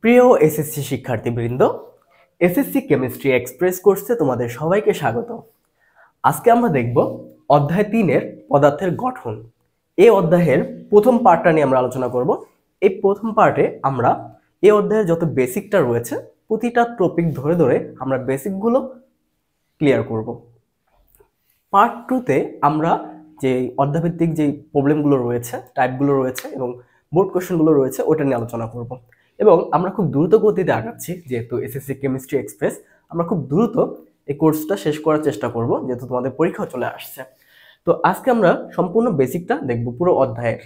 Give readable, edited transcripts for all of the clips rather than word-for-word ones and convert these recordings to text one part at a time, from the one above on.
প্রিয় এসএসসি শিক্ষার্থীবৃন্দ, SSC chemistry express কোর্সে তোমাদের সবাইকে স্বাগত। আজকে আমরা দেখব অধ্যায় 3-এর পদার্থের গঠন। এই অধ্যায়ের প্রথম পার্টটা নিয়ে আমরা আলোচনা করব। এই প্রথম পার্টে আমরা এই অধ্যায়ের যত বেসিকটা রয়েছে প্রতিটা টপিক ধরে ধরে আমরা বেসিকগুলো ক্লিয়ার করব। পার্ট 2-তে আমরা যে অধ্যায়ভিত্তিক যে প্রবলেমগুলো রয়েছে, টাইপগুলো রয়েছে এবং বোর্ড কোশ্চেনগুলো রয়েছে ওটা নিয়ে আলোচনা করব। এবং আমরা খুব দ্রুত গতিতে আগাচ্ছি, যেহেতু এসএসসি কেমিস্ট্রি এক্সপ্রেস, আমরা খুব দ্রুত এই কোর্সটা শেষ করার চেষ্টা করব, যেহেতু তোমাদের পরীক্ষা চলে আসছে। তো আজকে আমরা সম্পূর্ণ বেসিকটা দেখব পুরো অধ্যায়ের।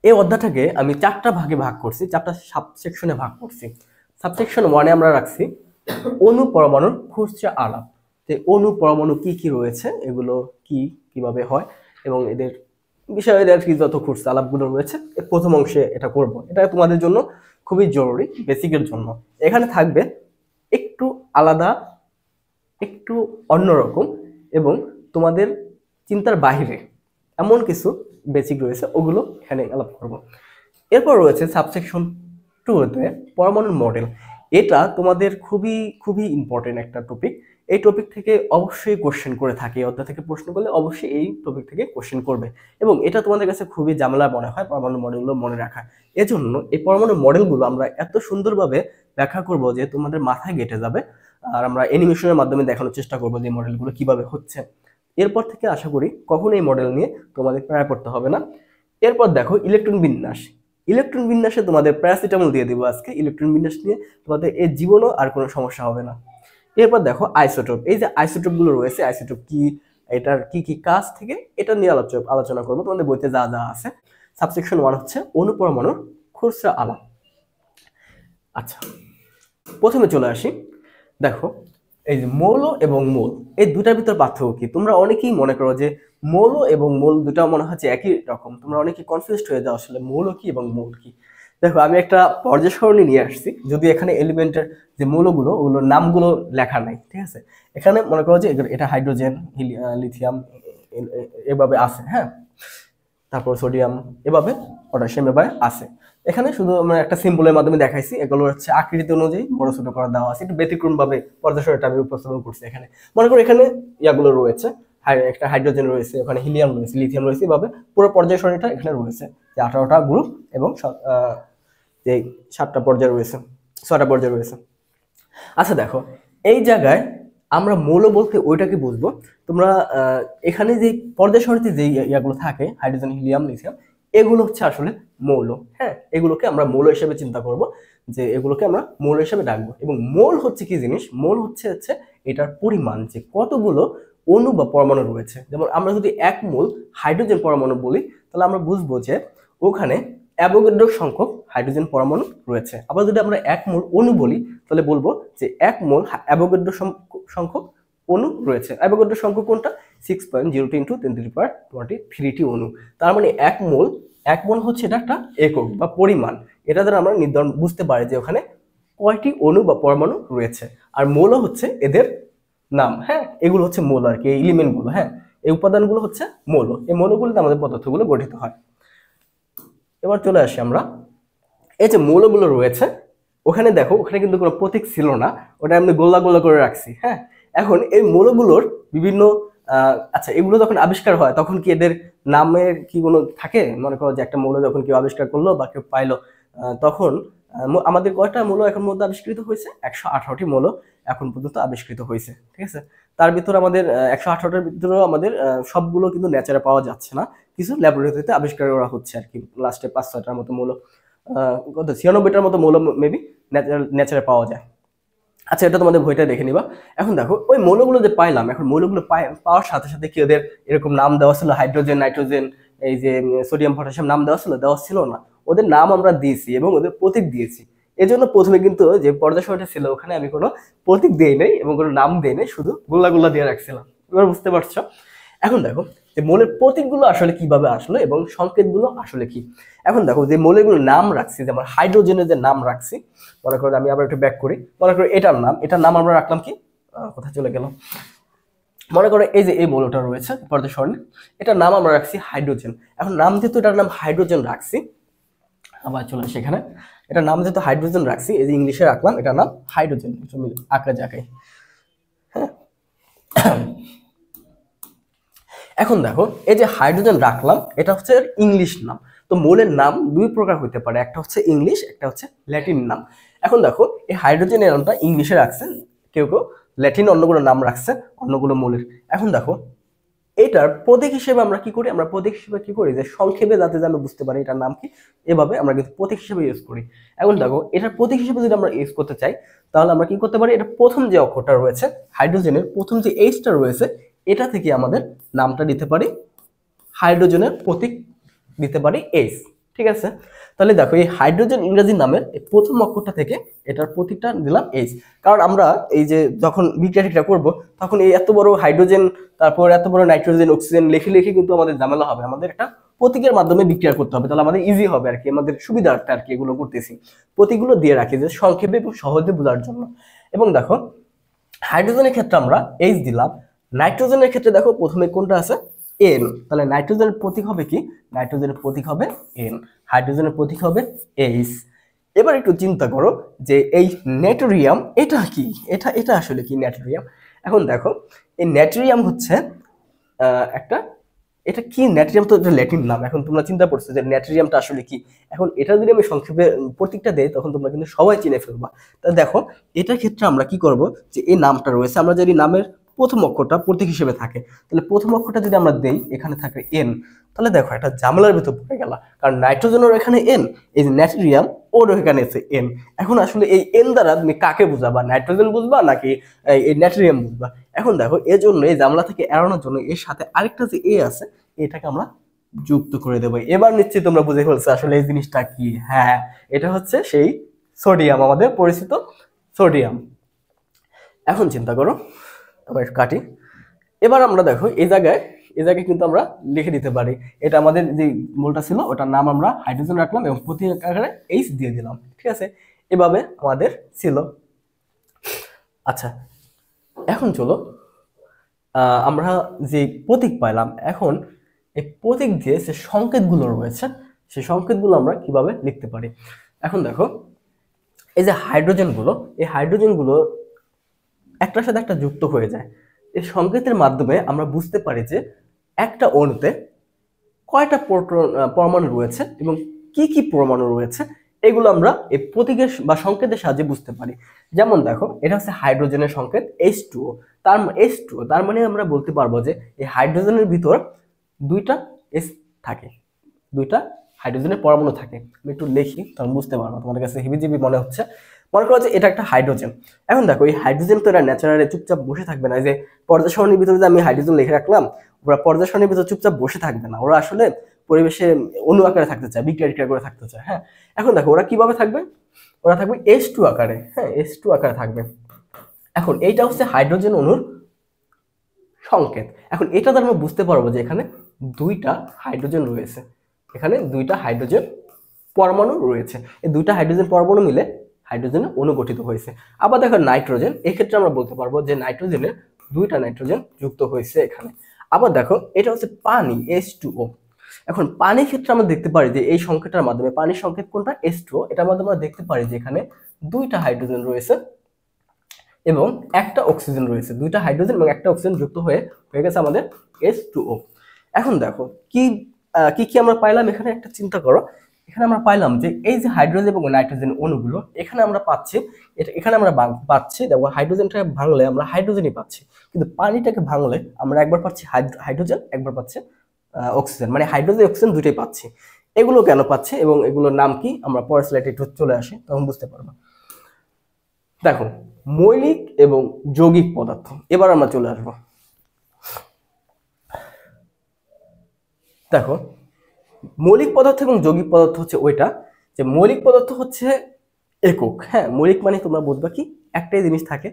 এই অধ্যায়টাকে আমি 4টা ভাগে ভাগ করছি, 4টা সাবসেকশনে ভাগ করছি। সাবসেকশন 1-এ আমরা রাখছি অণু পরমাণুর খুচরা আলাপ, যে অণু পরমাণু কি কি রয়েছে, এগুলো কিভাবে হয় এবং এদের বিষয়ে কি যত খুচরা আলাপগুলো রয়েছে প্রথম অংশে এটা করব। এটা তোমাদের জন্য খুবই জরুরি, বেসিকের জন্য। এখানে থাকবে একটু আলাদা, একটু অন্যরকম এবং তোমাদের চিন্তার বাইরে এমন কিছু বেসিক রয়েছে, ওগুলো এখানে আলাপ করব। এরপর রয়েছে সাবসেকশন 2-তে পরমাণুর মডেল। এটা তোমাদের খুবই খুবই ইম্পর্টেন্ট একটা টপিক। এই টপিক থেকে অবশ্যই কোশ্চেন করে থাকে, অধ্যায় থেকে প্রশ্ন করলে অবশ্যই এই টপিক থেকে কোশ্চেন করবে এবং এটা তোমাদের কাছে খুবই ঝামেলা মনে হয় পরমাণু মডেলগুলো মনে রাখা। এজন্য এই পরমাণু মডেলগুলো আমরা এত সুন্দরভাবে ব্যাখ্যা করব যে তোমাদের মাথায় গেঁথে যাবে, আর আমরা অ্যানিমেশনের মাধ্যমে দেখানোর চেষ্টা করবো যে মডেলগুলো কিভাবে হচ্ছে। এরপর থেকে আশা করি কখনো এই মডেল নিয়ে তোমাদের প্রায় পড়তে হবে না। এরপর দেখো ইলেকট্রন বিন্যাস। ইলেকট্রন বিন্যাসে তোমাদের প্যারাসিটামল দিয়ে দিব আজকে। ইলেকট্রন বিন্যাস নিয়ে তোমাদের এই জীবনও আর কোনো সমস্যা হবে না। এরপর দেখো আইসোটোপ। এই যে আইসোটোপগুলো রয়েছে, আইসোটোপ কি, এটার কি কি কাজ থেকে, এটা নিয়ে আলোচনা করবো। তোমাদের বইতে যা যা আছে। সাবসেকশন 1 হচ্ছে অণু পরমাণুর খুচরা আলাপ। আচ্ছা, প্রথমে চলে আসি। দেখো এই যে মৌল এবং মোল, এই দুটার ভিতর পার্থক্য কি? তোমরা অনেকেই মনে করো যে মৌল এবং মোল দুটা মনে হচ্ছে একই রকম। তোমরা অনেকেই কনফিউজড হয়ে যাও আসলে মৌল কি এবং মোল কি। দেখো আমি একটা পর্যায় সারণী নিয়ে আসছি, যদি এখানে এলিমেন্টের যে মৌলগুলো ওগুলোর নামগুলো লেখা নাই, ঠিক আছে। এখানে মনে করো যে এটা হাইড্রোজেন, লিথিয়াম এভাবে আছে, হ্যাঁ, তারপর সোডিয়াম এভাবে, পটাশিয়াম এভাবে আছে। এখানে শুধু আমরা একটা সিম্বলের মাধ্যমে দেখাইছি, এগুলো হচ্ছে আকৃতি অনুযায়ী বড় ছোট করে দেওয়া আছে। একটু ব্যতিক্রম ভাবে পর্যায়সারণীটা আমি উপস্থাপন করছি। এখানে মনে করো এখানে ইয়াগুলো রয়েছে, একটা হাইড্রোজেন রয়েছে, ওখানে হিলিয়াম রয়েছে, লিথিয়াম রয়েছে, এভাবে পুরো পর্যায়সারণীটা এখানে রয়েছে, যে 18টা গ্রুপ এবং যে 7টা পর্যায় রয়েছে, 6টা পর্যায় রয়েছে। আচ্ছা দেখো এই জায়গায় আমরা মৌল বলতে ওইটাকে বুঝবো। তোমরা এখানে যে পর্যায় সারণীতে যে ইয়াগুলো থাকে, হাইড্রোজেন, হিলিয়াম, লিথিয়াম, এগুলো হচ্ছে আসলে মৌল। হ্যাঁ, এগুলোকে আমরা মৌল হিসেবে চিন্তা করব, যে এগুলোকে আমরা মৌল হিসেবে ডাকবো। এবং মোল হচ্ছে কি জিনিস? মোল হচ্ছে এটার পরিমাণ, যে কতগুলো অণু বা পরমাণু রয়েছে। যেমন আমরা যদি 1 মোল হাইড্রোজেন পরমাণু বলি, তাহলে আমরা বুঝবো যে ওখানে অ্যাভোগাড্রো সংখ্যক হাইড্রোজেন পরমাণু রয়েছে। আবার যদি আমরা 1 মোল অণু বলি, তাহলে বলবো যে 1 মোল অ্যাভোগাড্রো সংখ্যক অণু রয়েছে। অ্যাভোগাড্রো সংখ্যক কোনটা? 6.02 × 10⁻23 অণু। তার মানে 1 মোল হচ্ছে এটা একটা একক বা পরিমাণ। এটা দ্বারা আমরা নির্ধারণ বুঝতে পারি যে ওখানে কয়টি অণু বা পরমাণু রয়েছে। আর মৌল হচ্ছে এদের নাম। হ্যাঁ, এগুলো হচ্ছে মৌল আর কি, এই এলিমেন্টগুলো। হ্যাঁ, এই উপাদানগুলো হচ্ছে মৌল। এই মৌলগুলোতে আমাদের পদার্থগুলো গঠিত হয়। এবার চলে আসি আমরা, এই যে মৌলগুলো রয়েছে ওখানে দেখো, ওখানে কিন্তু কোনো প্রতীক ছিল না, ওটা আমি গোল্লা গোল্লা করে রাখছি। হ্যাঁ, এখন এই মৌলগুলোর বিভিন্ন আচ্ছা, এগুলো যখন আবিষ্কার হয় তখন কি এদের নামের কি কোনো থাকে? মনে করো যে একটা মৌল যখন কেউ আবিষ্কার করলো বা কেউ পাইলো, তখন আমাদের কয়টা মৌল এখন মধ্যে আবিষ্কৃত হয়েছে? 118টি মৌল এখন পর্যন্ত আবিষ্কৃত হয়েছে, ঠিক আছে। তার ভিতরে আমাদের 118টার ভিতরেও আমাদের সবগুলো কিন্তু নেচারে পাওয়া যাচ্ছে না, কিছু ল্যাবরেটরিতে আবিষ্কার করা হচ্ছে আর কি। লাস্টে 5-6টার মতো মৌল, কত 96টার মতো মৌল মেবি নেচারে পাওয়া যায়। আচ্ছা, এটা তোমাদের বইটা দেখে নিবা। এখন দেখো ওই মৌলগুলো যে পাইলাম, এখন মৌলগুলো পাওয়ার সাথে সাথে কি ওদের এরকম নাম দেওয়া ছিল? হাইড্রোজেন, নাইট্রোজেন, এই যে সোডিয়াম, পটাশিয়াম নাম দেওয়া ছিল না। ওদের নাম আমরা দিয়েছি এবং ওদের প্রতীক দিয়েছি। এই জন্য প্রথমে কিন্তু যে পর্যায় সারণীটা ছিল ওখানে আমি কোনো প্রতীক দিই নাই এবং কোনো নাম দিই নাই, শুধু গোল্লা গোল্লা দিয়ে রাখছিলাম। এবার বুঝতে পারছো? এখন দেখো যে মৌলের প্রতীকগুলো আসলে কিভাবে আসলো এবং সংকেতগুলো আসলে কি। এখন দেখো যে মৌলগুলোর নাম রাখছি, যেমন হাইড্রোজেনের যে নাম রাখছি, মনে করো আমি আবার একটু ব্যাক করি। মনে করো এটার নাম আমরা রাখলাম কি, কোথায় চলে গেল, মনে করো এই যে এই মৌলটা রয়েছে পর্যায় সারণী, এটার নাম আমরা রাখছি হাইড্রোজেন। এখন নাম যেহেতু এটার নাম হাইড্রোজেন রাখছি, আবার চলে আসি এখানে, এটা নাম যেহেতু হাইড্রোজেন রাখছি, এই যে ইংলিশে রাখলাম এটা নাম হাইড্রোজেন, আঁকা জায়গায়। হ্যাঁ, এখন দেখো এই যে হাইড্রোজেন রাখলাম, এটা হচ্ছে ইংলিশ নাম। তো মৌলের নাম দুই প্রকার হতে পারে, একটা হচ্ছে ইংলিশ, একটা হচ্ছে ল্যাটিন নাম। এখন দেখো এই হাইড্রোজেনের নামটা ইংলিশে রাখছে, কেউ কেউ ল্যাটিন অন্যগুলো নাম রাখছে অন্যগুলো মৌলের। এখন দেখো এটার প্রতীক হিসেবে আমরা কি করি, আমরা প্রতীক হিসেবে কি করি যে সংক্ষেপে যাতে আমরা বুঝতে পারি এটার নাম কি, এভাবে আমরা কিন্তু প্রতীক হিসেবে ইউজ করি। এখন দেখো এটার প্রতীক হিসেবে যদি আমরা ইউজ করতে চাই তাহলে আমরা কি করতে পারি, এটা প্রথম যে অক্ষরটা রয়েছে হাইড্রোজেনের প্রথম যে এইচটা রয়েছে এটা থেকে আমাদের নামটা দিতে পারি, হাইড্রোজেনের প্রতীক দিতে পারি এইচ। ঠিক আছে, তাহলে দেখো এই হাইড্রোজেন ইংরেজি নামের প্রথম অক্ষরটা থেকে এটার প্রতীকটা দিলাম এইচ। কারণ আমরা এই যে যখন বিক্রিয়াটা করব তখন এই এত বড় হাইড্রোজেন তারপর এত বড় নাইট্রোজেন অক্সিজেন লিখে লিখে কিন্তু আমাদের ঝামেলা হবে, আমাদের একটা প্রতীকের মাধ্যমে বিক্রিয়া করতে হবে, তাহলে আমাদের ইজি হবে আর কি, আমাদের সুবিধার্থে আর কি এগুলো করতেছি। প্রতীকগুলো দিয়ে রাখি যে সংক্ষেপে এবং সহজে বোঝার জন্য। এবং দেখো হাইড্রোজেনের ক্ষেত্রে আমরা এইচ দিলাম, নাইট্রোজেনের ক্ষেত্রে দেখো প্রথমে কোনটা আছে এন, তাহলে নাইট্রোজেনের প্রতীক হবে কি, নাইট্রোজেনের প্রতীক হবে এন, হাইড্রোজেনের প্রতীক হবে এইচ। এবার একটু চিন্তা করো যে এই নেট্রিয়াম এটা কি, এটা এটা আসলে কি নেট্রিয়াম। এখন দেখো এই নেট্রিয়াম হচ্ছে একটা, এটা কি নেট্রিয়াম তো এটা ল্যাটিন নাম। এখন তোমরা চিন্তা করছো যে নেট্রিয়ামটা আসলে কি, এখন এটা যদি আমি সংক্ষেপে প্রতীকটা দেই তখন তোমরা কিন্তু সবাই চিনে ফেলবা। তা দেখো এটার ক্ষেত্রে আমরা কি করব, যে এই নামটা রয়েছে আমরা যদি নামের প্রথম অক্ষরটা প্রতীক হিসেবে থাকে, তাহলে প্রথম অক্ষরটা যদি আমরা দেই এখানে থাকে এন, তাহলে দেখো এটা ঝামেলার ভিতর পড়ে গেল, কারণ নাইট্রোজেনের এখানে এন, এই যে নেট্রিয়াম ওর এখানে আছে এন। এখন আসলে এই এন দ্বারা তুমি কাকে বুঝাবা, নাইট্রোজেন বুঝবা নাকি এই নেট্রিয়াম বুঝবা। এখন দেখো এর জন্য এই ঝামেলা থেকে এড়ানোর জন্য এর সাথে আরেকটা যে এ আছে এটাকে আমরা যুক্ত করে দেবো। এবার নিশ্চয়ই তোমরা বুঝে ফেলছো আসলে এই জিনিসটা কি। হ্যাঁ, এটা হচ্ছে সেই সোডিয়াম, আমাদের পরিচিত সোডিয়াম। এখন চিন্তা করো, আবার কাটি। এবার আমরা দেখো এই জায়গায় কিন্তু আমরা লিখে দিতে পারি, এটা আমাদের যে মূলটা ছিল ওটার নাম আমরা হাইড্রোজেন রাখলাম এবং প্রতীক আকারে এইচ দিয়ে দিলাম। ঠিক আছে, এভাবে আমাদের ছিল। আচ্ছা, এখন চলো আমরা যে প্রতীক পাইলাম, এখন এই প্রতীক দিয়ে যে সংকেতগুলো রয়েছে সেই সংকেতগুলো আমরা কিভাবে লিখতে পারি। এখন দেখো এই যে হাইড্রোজেনগুলো, এই হাইড্রোজেনগুলো একটার সাথে একটা যুক্ত হয়ে যায়, এই সংকেতের মাধ্যমে আমরা বুঝতে পারি যে একটা অণুতে কয়টা পরমাণু রয়েছে এবং কি কি পরমাণু রয়েছে, এগুলো আমরা এই প্রতীকের বা সংকেতের সাহায্যে বুঝতে পারি। যেমন দেখো এটা হচ্ছে হাইড্রোজেনের সংকেত H2O, H2O তার মানে আমরা বলতে পারবো যে এই হাইড্রোজেনের ভিতর দুইটা এস থাকে, দুইটা হাইড্রোজেনের পরমাণু থাকে। আমি একটু লিখি তখন বুঝতে পারবো, তোমাদের কাছে হিবিজিবি মনে হচ্ছে। মনে করো যে এটা একটা হাইড্রোজেন। এখন দেখো এই হাইড্রোজেন তো এরা ন্যাচারালি চুপচাপ বসে থাকবে না, যে পর্যায় সারণীর ভিতরে যে আমি হাইড্রোজেন লিখে রাখলাম, ওরা পর্যায় সারণীর ভিতরে চুপচাপ বসে থাকবে না, ওরা আসলে পরিবেশে অণু আকারে থাকতে চায়, বিক্রিয়া করে থাকতে চায়। হ্যাঁ, এখন দেখো ওরা কিভাবে থাকবে, ওরা থাকবে H2 আকারে। হ্যাঁ, H2 আকারে থাকবে। এখন এইটা হচ্ছে হাইড্রোজেন অণুর সংকেত। এখন এটা দ্বারা আমরা বুঝতে পারবো যে এখানে দুইটা হাইড্রোজেন রয়েছে, এখানে দুইটা হাইড্রোজেন পরমাণু রয়েছে, এই দুইটা হাইড্রোজেন পরমাণু মিলে হাইড্রোজেনের অণু গঠিত হয়েছে। আবার দেখো নাইট্রোজেন, এক্ষেত্রে আমরা বলতে পারবো যে নাইট্রোজেনের দুইটা নাইট্রোজেন যুক্ত হয়েছে এখানে। আবার দেখো এটা হচ্ছে পানি H2O। এখন পানির ক্ষেত্রে আমরা দেখতে পারি যে এই সংকেতটার মাধ্যমে, পানির সংকেত কোনটা H2O, এটার মাধ্যমে আমরা দেখতে পারি যে এখানে দুইটা হাইড্রোজেন রয়েছে এবং একটা অক্সিজেন রয়েছে, দুইটা হাইড্রোজেন এবং একটা অক্সিজেন যুক্ত হয়ে গেছে আমাদের H2O। এখন দেখো কি কি আমরা পাইলাম এখানে, একটা চিন্তা করো। এখানে আমরা পাইলাম যে এই যে হাইড্রোজেন এবং নাইট্রোজেন অণুগুলো এখানে আমরা পাচ্ছি, এখানে আমরা পাচ্ছি দেখো হাইড্রোজেনটাকে ভাঙলে আমরা হাইড্রোজেনই পাচ্ছি, কিন্তু পানিটাকে ভাঙলে আমরা একবার পাচ্ছি হাইড্রোজেন, একবার পাচ্ছি অক্সিজেন, মানে হাইড্রোজেন অক্সিজেন দুইটাই পাচ্ছি। এগুলো কেন পাচ্ছি এবং এগুলোর নাম কি আমরা পরের স্লাইডে একটু চলে আসি তখন বুঝতে পারবো। দেখো মৌলিক এবং যৌগিক পদার্থ, এবার আমরা চলে আসবো। দেখো মৌলিক পদার্থ এবং যৌগিক পদার্থ হচ্ছে ওইটা যে মৌলিক পদার্থ হচ্ছে একক। হ্যাঁ, মৌলিক মানে তোমরা বুঝবা কি, একটাই জিনিস থাকে,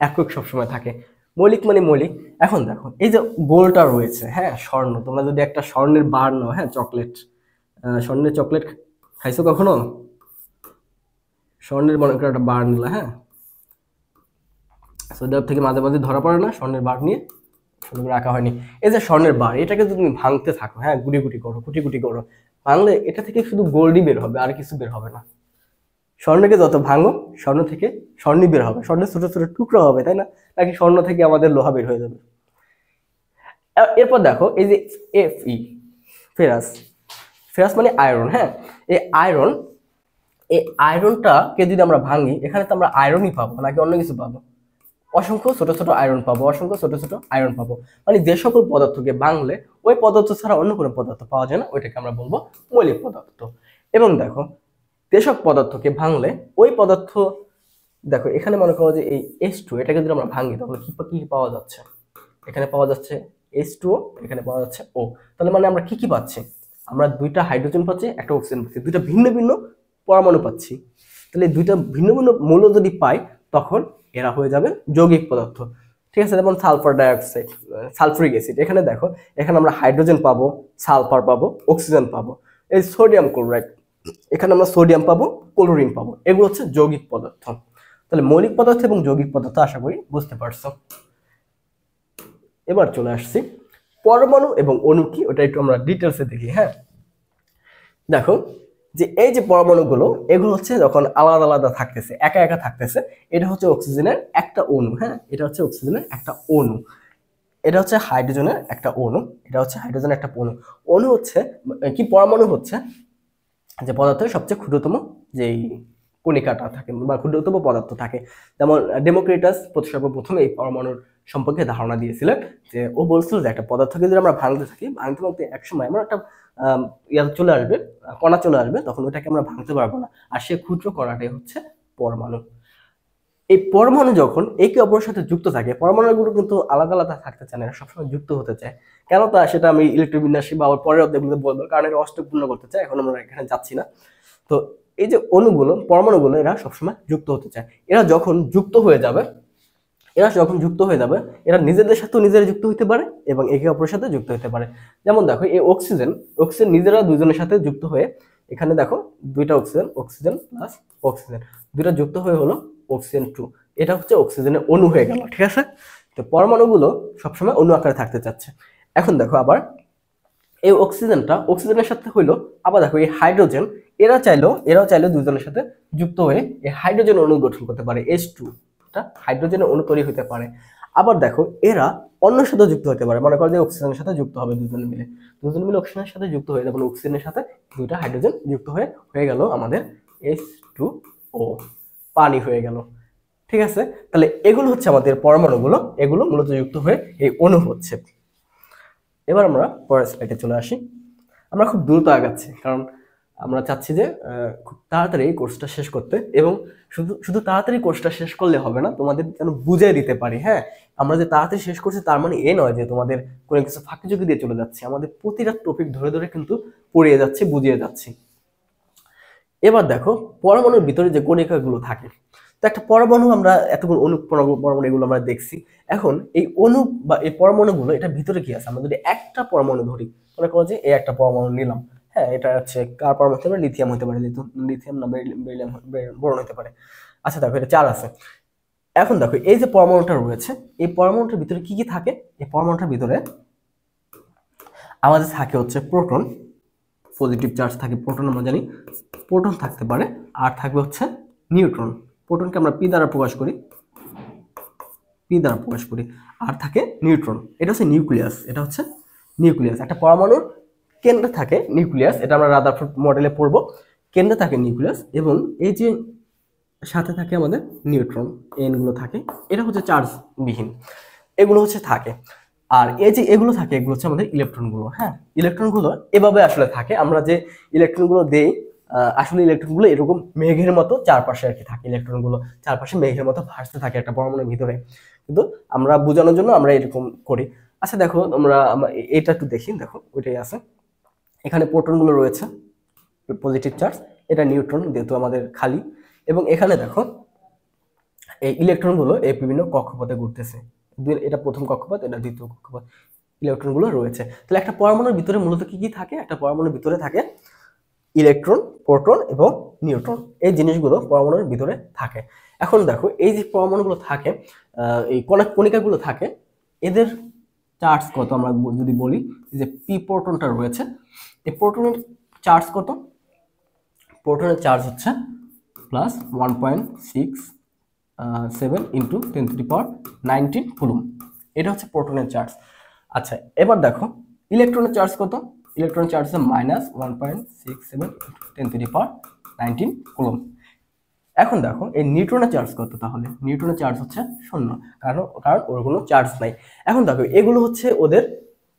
একক সবসময় থাকে, মৌলিক মানে মৌলিক। এখন দেখো এই যে গোলটা রয়েছে, হ্যাঁ স্বর্ণ, তোমরা যদি একটা স্বর্ণের বার নাও, হ্যাঁ চকলেট, স্বর্ণের চকলেট খাইছো কখনো? স্বর্ণের মনে করো একটা বার নিলা, হ্যাঁ সৌদি আরব থেকে মাঝে মাঝে ধরা পড়ে না স্বর্ণের বার নিয়ে, সুন্দর করে রাখা হয়নি। এই যে স্বর্ণের বার, এটাকে যদি তুমি ভাঙতে থাকো, হ্যাঁ গুটি গুটি করো, কুটি কুটি করো, ভাঙলে এটা থেকে শুধু গোল্ডই বের হবে, আর কিছু বের হবে না। স্বর্ণকে যত ভাঙো স্বর্ণ থেকে স্বর্ণই বের হবে, স্বর্ণের ছোট ছোট টুকরো হবে, তাই না? নাকি স্বর্ণ থেকে আমাদের লোহা বের হয়ে যাবে? এরপর দেখো এই যে Fe, ফেরাস। ফেরাস মানে আয়রন। হ্যাঁ, এই আয়রন, এই আয়রনটাকে যদি আমরা ভাঙি, এখানে তো আমরা আয়রনই পাবো নাকি অন্য কিছু পাবো? অসংখ্য ছোট ছোট আয়রন পাবো, অসংখ্য ছোট ছোট আয়রন পাবো। মানে যে সকল পদার্থকে ভাঙলে ওই পদার্থ ছাড়া অন্য কোনো পদার্থ পাওয়া যায় না, ওইটাকে আমরা বলবো মৌলিক পদার্থ। এবং দেখো যেসব পদার্থকে ভাঙলে ওই পদার্থ, দেখো এখানে মনে করো যে এই H2, এটাকে যদি আমরা ভাঙি তাহলে কি কি পাওয়া যাচ্ছে? এখানে পাওয়া যাচ্ছে H2O, এখানে পাওয়া যাচ্ছে O। তাহলে মানে আমরা কি কি পাচ্ছি? আমরা দুইটা হাইড্রোজেন পাচ্ছি, একটা অক্সিজেন পাচ্ছি, দুইটা ভিন্ন ভিন্ন পরমাণু পাচ্ছি। তাহলে দুইটা ভিন্ন ভিন্ন মৌল যদি পাই তখন এরা হয়ে যাবে যৌগিক পদার্থ। ঠিক আছে, যেমন সালফার ডাইঅক্সাইড, সালফুরিক অ্যাসিড। এখানে দেখো, এখানে আমরা হাইড্রোজেন পাবো, সালফার পাবো, অক্সিজেন পাবো। এই সোডিয়াম ক্লোরাইড, এখানে আমরা সোডিয়াম পাবো, ক্লোরিন পাবো। এগুলো হচ্ছে যৌগিক পদার্থ। তাহলে মৌলিক পদার্থ এবং যৌগিক পদার্থ আশা করি বুঝতে পারছো। এবার চলে আসছি পরমাণু এবং অণু কি, ওটা একটু আমরা ডিটেলসে দেখি। হ্যাঁ, দেখো যে এই যে পরমাণুগুলো, এগুলো হচ্ছে যখন আলাদা আলাদা থাকতেছে, একা একা থাকতেছে, এটা হচ্ছে অক্সিজেনের একটা অণু। হ্যাঁ, এটা হচ্ছে অক্সিজেনের একটা অণু। এটা হচ্ছে হাইড্রোজেনের একটা অণু, এটা হচ্ছে হাইড্রোজেনের একটা অণু। অণু হচ্ছে কি, পরমাণু হচ্ছে যে পদার্থের সবচেয়ে ক্ষুদ্রতম যেই কণিকাটা থাকে বা ক্ষুদ্রতম পদার্থ থাকে। যেমন ডেমোক্রিটাস সর্বপ্রথম এই পরমাণুর সম্পর্কে ধারণা দিয়েছিলেন, যে ও বলছিল যে একটা পদার্থকে যদি আমরা ভাঙতে থাকি, ভাঙতে ভাঙতে একসময় এমন একটা ইয়া চলে আসবে, কণা চলে আসবে, তখন ওইটাকে আমরা ভাঙতে পারবো না। আর সে ক্ষুদ্র কণাটাই হচ্ছে পরমাণু। এই পরমাণু যখন একে অপরের সাথে যুক্ত থাকে, পরমাণুগুলো কিন্তু আলাদা আলাদা থাকতে চায় না, সবসময় যুক্ত হতে চায়। কেন তা সেটা আমি ইলেকট্রোবিন্যাসী বা আবার পরের অধ্যায়গুলোতে বলবো, কারণ এটা অষ্টকপূর্ণ করতে চায়, এখন আমরা এখানে যাচ্ছি না। তো এই যে অণুগুলো, পরমাণুগুলো, এরা সবসময় যুক্ত হতে চায়। এরা যখন যুক্ত হয়ে যাবে, এরা নিজেদের সাথেও নিজেরা যুক্ত হতে পারে এবং একে অপরের সাথে যুক্ত হতে পারে। যেমন দেখো এই অক্সিজেন নিজেরা দুজনের সাথে যুক্ত হয়ে, এখানে দেখো দুইটা অক্সিজেন প্লাস অক্সিজেন, দুইটা যুক্ত হয়ে হলো অক্সিজেন 2। এটা হচ্ছে অক্সিজেনের অণু হয়ে গেল। ঠিক আছে, তো পরমাণুগুলো সবসময় অণু আকারে থাকতে চাচ্ছে। এখন দেখো আবার এই অক্সিজেনের সাথে হইলো, আবার দেখো এই হাইড্রোজেন, এরাও চাইলেও দুজনের সাথে যুক্ত হয়ে এই হাইড্রোজেন অণু গঠন করতে পারে, H2, হাইড্রোজেনের অণু তৈরি হতে পারে। আবার দেখো এরা অন্যের সাথে যুক্ত হতে পারে, মনে করো যে অক্সিজেনের সাথে যুক্ত হবে, দুজন মিলে অক্সিজেনের সাথে যুক্ত হয়ে, যেমন অক্সিজেনের সাথে দুইটা হাইড্রোজেন যুক্ত হয়ে গেল আমাদের H2O, পানি হয়ে গেল। ঠিক আছে, তাহলে এগুলো হচ্ছে আমাদের পরমাণুগুলো, এগুলো মূলত যুক্ত হয়ে এই অণু হচ্ছে। এবার আমরা পরের স্লাইডে চলে আসি। আমরা খুব দ্রুত আগাচ্ছি, কারণ আমরা চাচ্ছি যে খুব তাড়াতাড়ি কোর্সটা শেষ করতে, এবং শুধু তাড়াতাড়ি কোর্সটা শেষ করলে হবে না, তোমাদের যেন বুঝিয়ে দিতে পারি। হ্যাঁ, আমরা যে তাড়াতাড়ি শেষ করছি তার মানে এ নয় যে তোমাদের কোনো কিছু ফাঁকি ঝুঁকি দিয়ে চলে যাচ্ছে, আমাদের প্রতিটা টপিক ধরে ধরে কিন্তু পড়িয়ে যাচ্ছি, বুঝিয়ে যাচ্ছি। এবার দেখো পরমাণুর ভিতরে যে কণিকাগুলো থাকে, তো একটা পরমাণু, আমরা এতগুলো অণু পরমাণু এগুলো আমরা দেখছি। এখন এই অণু বা এই পরমাণুগুলো, এটা ভিতরে কি আছে? আমরা যদি একটা পরমাণু ধরি, মনে করো যে এই একটা পরমাণু নিলাম। হ্যাঁ, এটা হচ্ছে কার পরমাণু হতে পারে? লিথিয়াম হতে পারে, লিথিয়াম না বেরিলিয়াম, বোরন হতে পারে। আচ্ছা দেখো এটা 4 আছে। এখন দেখো এই যে পরমাণুটা রয়েছে, এই পরমাণুটার ভিতরে কি কি থাকে? এই পরমাণুটার ভিতরে আমাদের থাকে হচ্ছে প্রোটন, পজিটিভ চার্জ থাকে প্রোটন, আমরা জানি প্রোটন থাকতে পারে। আর থাকবে হচ্ছে নিউট্রন, প্রোটনকে আমরা পি দ্বারা প্রকাশ করি, আর থাকে নিউট্রন। এটা হচ্ছে নিউক্লিয়াস, একটা পরমাণুর কেন্দ্রে থাকে নিউক্লিয়াস, এটা আমরা রাদারফোর্ড মডেলে পড়বো। কেন্দ্রে থাকে নিউক্লিয়াস, এবং এই যে সাথে থাকে আমাদের নিউট্রন, এনগুলো থাকে, এটা হচ্ছে চার্জ বিহীন, এগুলো হচ্ছে থাকে। আর এই যে এগুলো থাকে, এগুলো হচ্ছে আমাদের ইলেকট্রনগুলো। হ্যাঁ, ইলেকট্রনগুলো এভাবে আসলে থাকে, আমরা যে ইলেকট্রনগুলো দেই, আসলে ইলেকট্রনগুলো এরকম মেঘের মতো চারপাশে আর কি থাকে, ইলেকট্রনগুলো চারপাশে মেঘের মতো ভাসতে থাকে একটা পরমাণুর ভিতরে, কিন্তু আমরা বোঝানোর জন্য আমরা এরকম করি। আচ্ছা দেখো আমরা এটা একটু দেখি, দেখো ওইটাই আছে, এখানে প্রোটনগুলো রয়েছে পজিটিভ চার্জ, এটা নিউট্রন যেহেতু আমাদের খালি, এবং এখানে দেখো এই ইলেকট্রনগুলো এই বিভিন্ন কক্ষপথে ঘুরতেছে, এটা প্রথম কক্ষপথ, এটা দ্বিতীয় কক্ষপথ, ইলেকট্রনগুলো রয়েছে। তাহলে একটা পরমাণুর ভিতরে মূলত কি কি থাকে? একটা পরমাণুর ভিতরে থাকে ইলেকট্রন, প্রোটন এবং নিউট্রন, এই জিনিসগুলো পরমাণুর ভিতরে থাকে। এখন দেখো এই যে পরমাণুগুলো থাকে, এই কণিকাগুলো থাকে, এদের চার্জ কত আমরা যদি বলি, যে পি প্রোটনটা রয়েছে, এই প্রোটনের চার্জ কত? প্রোটনের চার্জ হচ্ছে প্লাস 1.67 ইন্টু 10⁻19 কুলুম। এটা হচ্ছে প্রোটনের চার্জ। আচ্ছা, এবার দেখো ইলেকট্রনের চার্জ কত? ইলেকট্রনের চার্জ হচ্ছে -1.67 10⁻19 কুলম। এখন দেখো এই নিউট্রনের চার্জ কত? তাহলে নিউট্রনের চার্জ হচ্ছে 0, কারণ ওর কোনো চার্জ নাই। এখন দেখো এগুলো হচ্ছে ওদের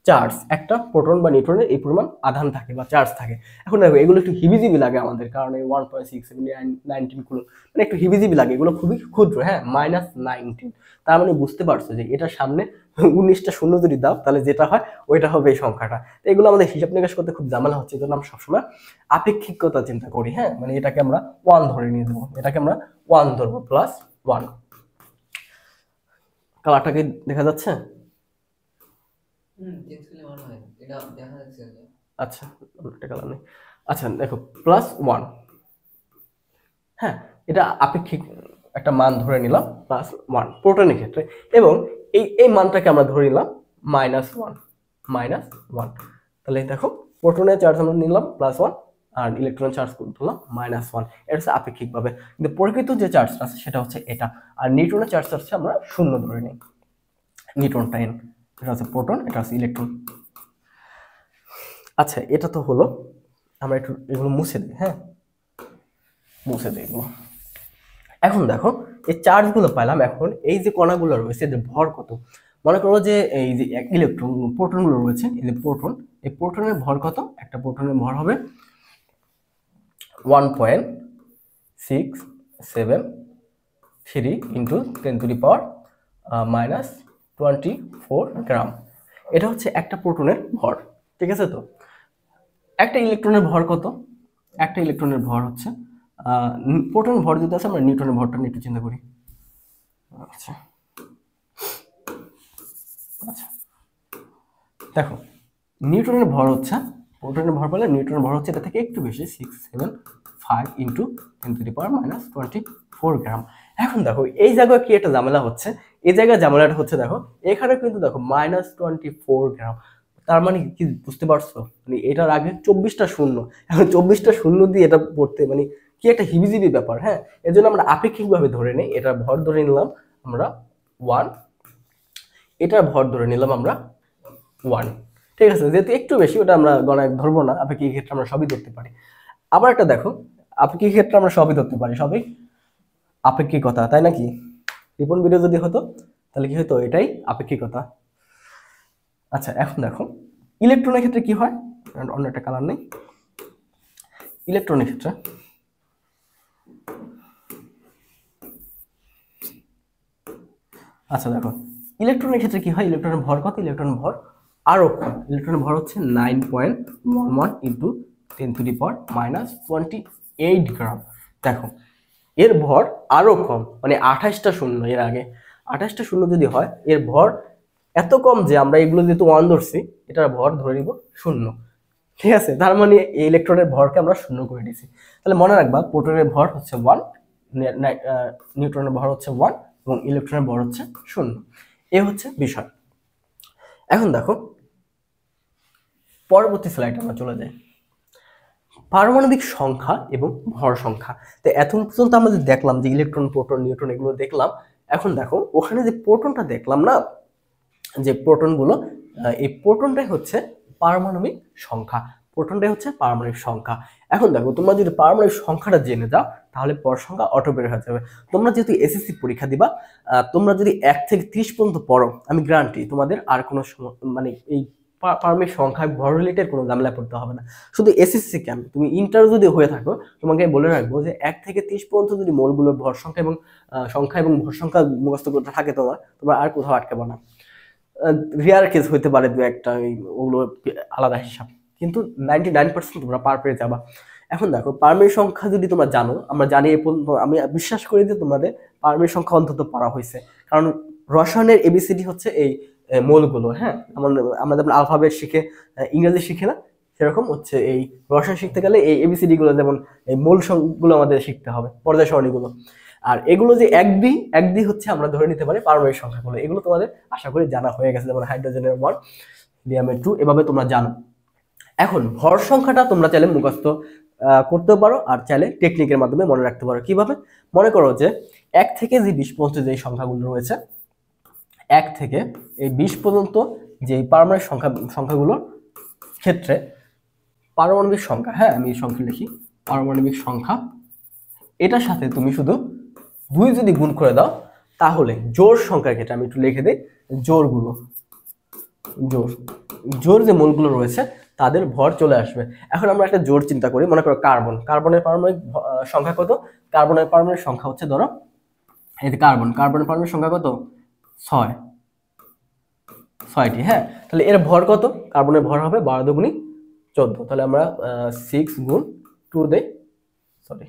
চার্জ, একটা প্রোটন বা নিউট্রনের এই পরিমাণ আধান থাকে বা চার্জ থাকে। এখন দেখো এগুলো একটু হিবিজিবি লাগে আমাদের, কারণ এই 1.6719 কুলম মানে একটু হিবিজিবি লাগে, এগুলো খুবই ক্ষুদ্র। হ্যাঁ, -19, তার মানে বুঝতে পারছো যে এটার সামনে 19টা শূন্য যদি দাও তাহলে যেটা হয় ওইটা হবে এই সংখ্যাটা। তো এগুলো আমাদের হিসাব নিকাশ করতে খুব ঝামেলা হচ্ছে, এই জন্য আমরা সবসময় আপেক্ষিকতা চিন্তা করি। হ্যাঁ, মানে এটাকে আমরা 1 ধরে নিয়ে দেবো, এটাকে আমরা 1 ধরবো, +1। কালারটাকে দেখা যাচ্ছে? আচ্ছা, একটা কালার নেই। আচ্ছা দেখো +1, হ্যাঁ, এটা আপেক্ষিক একটা মান ধরে নিলাম +1 প্রোটনের ক্ষেত্রে, এবং এই মানটাকে আমরা ধরে নিলাম -1। তাহলে দেখো প্রোটনের চার্জ আমরা নিলাম +1 আর ইলেকট্রন চার্জ ধরলাম -1। এটা হচ্ছে আপেক্ষিকভাবে। কিন্তু প্রকৃত যে চার্জটা আছে সেটা হচ্ছে এটা, আর নিউট্রনের চার্জটা হচ্ছে আমরা 0 ধরে নিই। নিউট্রনটা n, এটা হচ্ছে প্রোটন, এটা হচ্ছে ইলেকট্রন। আচ্ছা, এটা তো হলো। আমরা একটু এগুলো মুছে দিই। হ্যাঁ, মুছে দিই এগুলো। এখন দেখো এই চার্জগুলো পাইলাম, এখন এই যে কণাগুলো রয়েছে যে ভর কত? মনে করো যে এই যে ইলেকট্রন প্রোটনগুলো রয়েছে, এই যে প্রোটন, এই প্রোটনের ভর কত? একটা প্রোটনের ভর হবে 1.673 ইন্টু 10⁻24 গ্রাম। এটা হচ্ছে একটা প্রোটনের ভর, ঠিক আছে? তো একটা ইলেকট্রনের ভর কত? একটা ইলেকট্রনের ভর হচ্ছে প্রোটনের ভর যেটা আছে, আমরা নিউটনের ভরটা নিয়ে একটু চিন্তা করি। আচ্ছা আচ্ছা, দেখো নিউটনের ভর হচ্ছে, প্রোটনের ভর বলে নিউটনের ভর হচ্ছে এটা থেকে একটু বেশি, 675 ইন্টু 10⁻24 গ্রাম। এখন দেখো এই জায়গায় কি একটা ঝামেলা হচ্ছে, এই জায়গায় ঝামেলাটা হচ্ছে দেখো এখানে কিন্তু দেখো -24 গ্রাম। তার মানে কি বুঝতে পারছো? মানে এটার আগে 24টা শূন্য, এখন 24টা শূন্য দিয়ে এটা পড়তে মানে কি একটা হিবিজিবি ব্যাপার। হ্যাঁ, এর জন্য আমরা আপেক্ষিকভাবে ধরে নেই, এটার ভর ধরে নিলাম আমরা 1, এটার ভর ধরে নিলাম আমরা 1, ঠিক আছে? যেহেতু একটু বেশি ওটা আমরা গণায় ধরবো না, আপেক্ষিক ক্ষেত্রে আমরা সবই ধরতে পারি। আবার একটা দেখো, আপেক্ষিক ক্ষেত্রে আমরা সবই ধরতে পারি, সবই আপেক্ষিকতা, তাই নাকি? রিপন ভিডিও যদি হতো তাহলে কি হতো? এটাই আপেক্ষিকতা। আচ্ছা, এখন দেখো ইলেকট্রনের ক্ষেত্রে কি হয়, অন্য একটা কালার নেই। ইলেকট্রনের ক্ষেত্রে আচ্ছা দেখো ইলেকট্রনের ক্ষেত্রে কি হয়, ইলেকট্রনের ভর কত? ইলেকট্রনের ভর আরো কম, ইলেকট্রনের ভর হচ্ছে 9.11 ইন্টু 10⁻28 গ্রাম। দেখো এর ভর আরো কম, মানে 28টা শূন্য, এর আগে 28টা শূন্য যদি হয়, এর ভর এত কম যে আমরা এগুলো যেহেতু 1 ধরছি, এটার ভর ধরে নিব 0, ঠিক আছে? তার মানে এই ইলেকট্রনের ভরকে আমরা 0 করে দিয়েছি। তাহলে মনে রাখবা প্রোটনের ভর হচ্ছে 1, নিউট্রনের ভর হচ্ছে 1 এবং ইলেকট্রনের ভর হচ্ছে 0। এই হচ্ছে বিষয়। এখন দেখো পরবর্তী স্লাইডে আমরা চলে যাই, পারমাণবিক সংখ্যা এবং ভর সংখ্যা। তো এখন পর্যন্ত আমরা যে দেখলাম যে ইলেকট্রন, প্রোটন, নিউট্রন এগুলো দেখলাম। এখন দেখো ওখানে যে প্রোটনটা দেখলাম না, যে প্রোটনগুলো, এই প্রোটনটাই হচ্ছে পারমাণবিক সংখ্যা, প্রোটনটাই হচ্ছে পারমাণবিক সংখ্যা। এখন দেখো তোমরা যদি পারমাণবিক সংখ্যাটা জেনে যাও তাহলে পর সংখ্যা অটো বের হয়ে যাবে। তোমরা যেহেতু এসএসসি পরীক্ষা দিবা, তোমরা যদি 1 থেকে 30 পর্যন্ত পড়ো, আমি গ্যারান্টি তোমাদের আর কোনো মানে এই পারমাণবিক সংখ্যা ভর রিলেটেড কোনো ঝামেলা পড়তে হবে না। শুধু এসএসসি কেন, তুমি ইন্টার যদি হয়ে থাকো, তোমাকে বলে রাখবো যে 1 থেকে 30 পর্যন্ত যদি মোলগুলোর ভর সংখ্যা এবং ভর সংখ্যা মুখস্থ করতে থাকে তোমার আর কোথাও আটকাবো না। রিয়ার কেস হইতে পারে দু একটা, ওগুলো আলাদা হিসাব, কিন্তু 99% তোমরা পার পেয়ে যাবা। এখন দেখো পারমাণবিক সংখ্যা যদি তোমরা জানো, আমরা জানি এ পর্যন্ত, আমি বিশ্বাস করি যে তোমাদের পারমাণবিক সংখ্যা অন্তত পড়া হয়েছে, কারণ রসায়নের এবিসিডি হচ্ছে এই মৌলগুলো। হ্যাঁ, আমরা যেমন আলফাবেট শিখে ইংরেজি শিখে না, সেরকম হচ্ছে এই রসায়ন শিখতে গেলে এই এবিসিডি গুলো, যেমন এই মৌল গুলো আমাদের শিখতে হবে, পর্যায় সারণীগুলো। আর এগুলো যে একদি হচ্ছে আমরা ধরে নিতে পারি পারমাণবিক সংখ্যাগুলো, এগুলো তোমাদের আশা করি জানা হয়ে গেছে, যেমন হাইড্রোজেনের 1, হিলিয়ামের 2, এভাবে তোমরা জানো। এখন ভর সংখ্যাটা তোমরা চাইলে মুখস্থ করতে পারো, আর চাইলে টেকনিকের মাধ্যমে মনে রাখতে পারো। কিভাবে? মনে করো যে 1 থেকে যে 20 পর্যন্ত যে সংখ্যাগুলো রয়েছে, 1 থেকে এই 20 পর্যন্ত যে পারমাণবিক সংখ্যাগুলোর ক্ষেত্রে পারমাণবিক সংখ্যা, হ্যাঁ আমি সংখ্যা লিখি, পারমাণবিক সংখ্যা, এটার সাথে তুমি শুধু 2 যদি গুণ করে দাও, তাহলে জোড় সংখ্যার ক্ষেত্রে আমি একটু লিখে দিই, জোড়গুলো, জোড় যে মূলগুলো রয়েছে তাদের ভর চলে আসবে। এখন আমরা একটা জোড় চিন্তা করি, মনে করো কার্বনের পারমাণবিক সংখ্যা কত? কার্বনের পারমাণবিক সংখ্যা হচ্ছে, ধরো এই যে কার্বনের পারমাণবিক সংখ্যা কত? 6টি। হ্যাঁ, তাহলে এর ভর কত? কার্বনের ভর হবে 12 দুগুণী 14। তাহলে আমরা 6 গুণ 2 দেই, সরি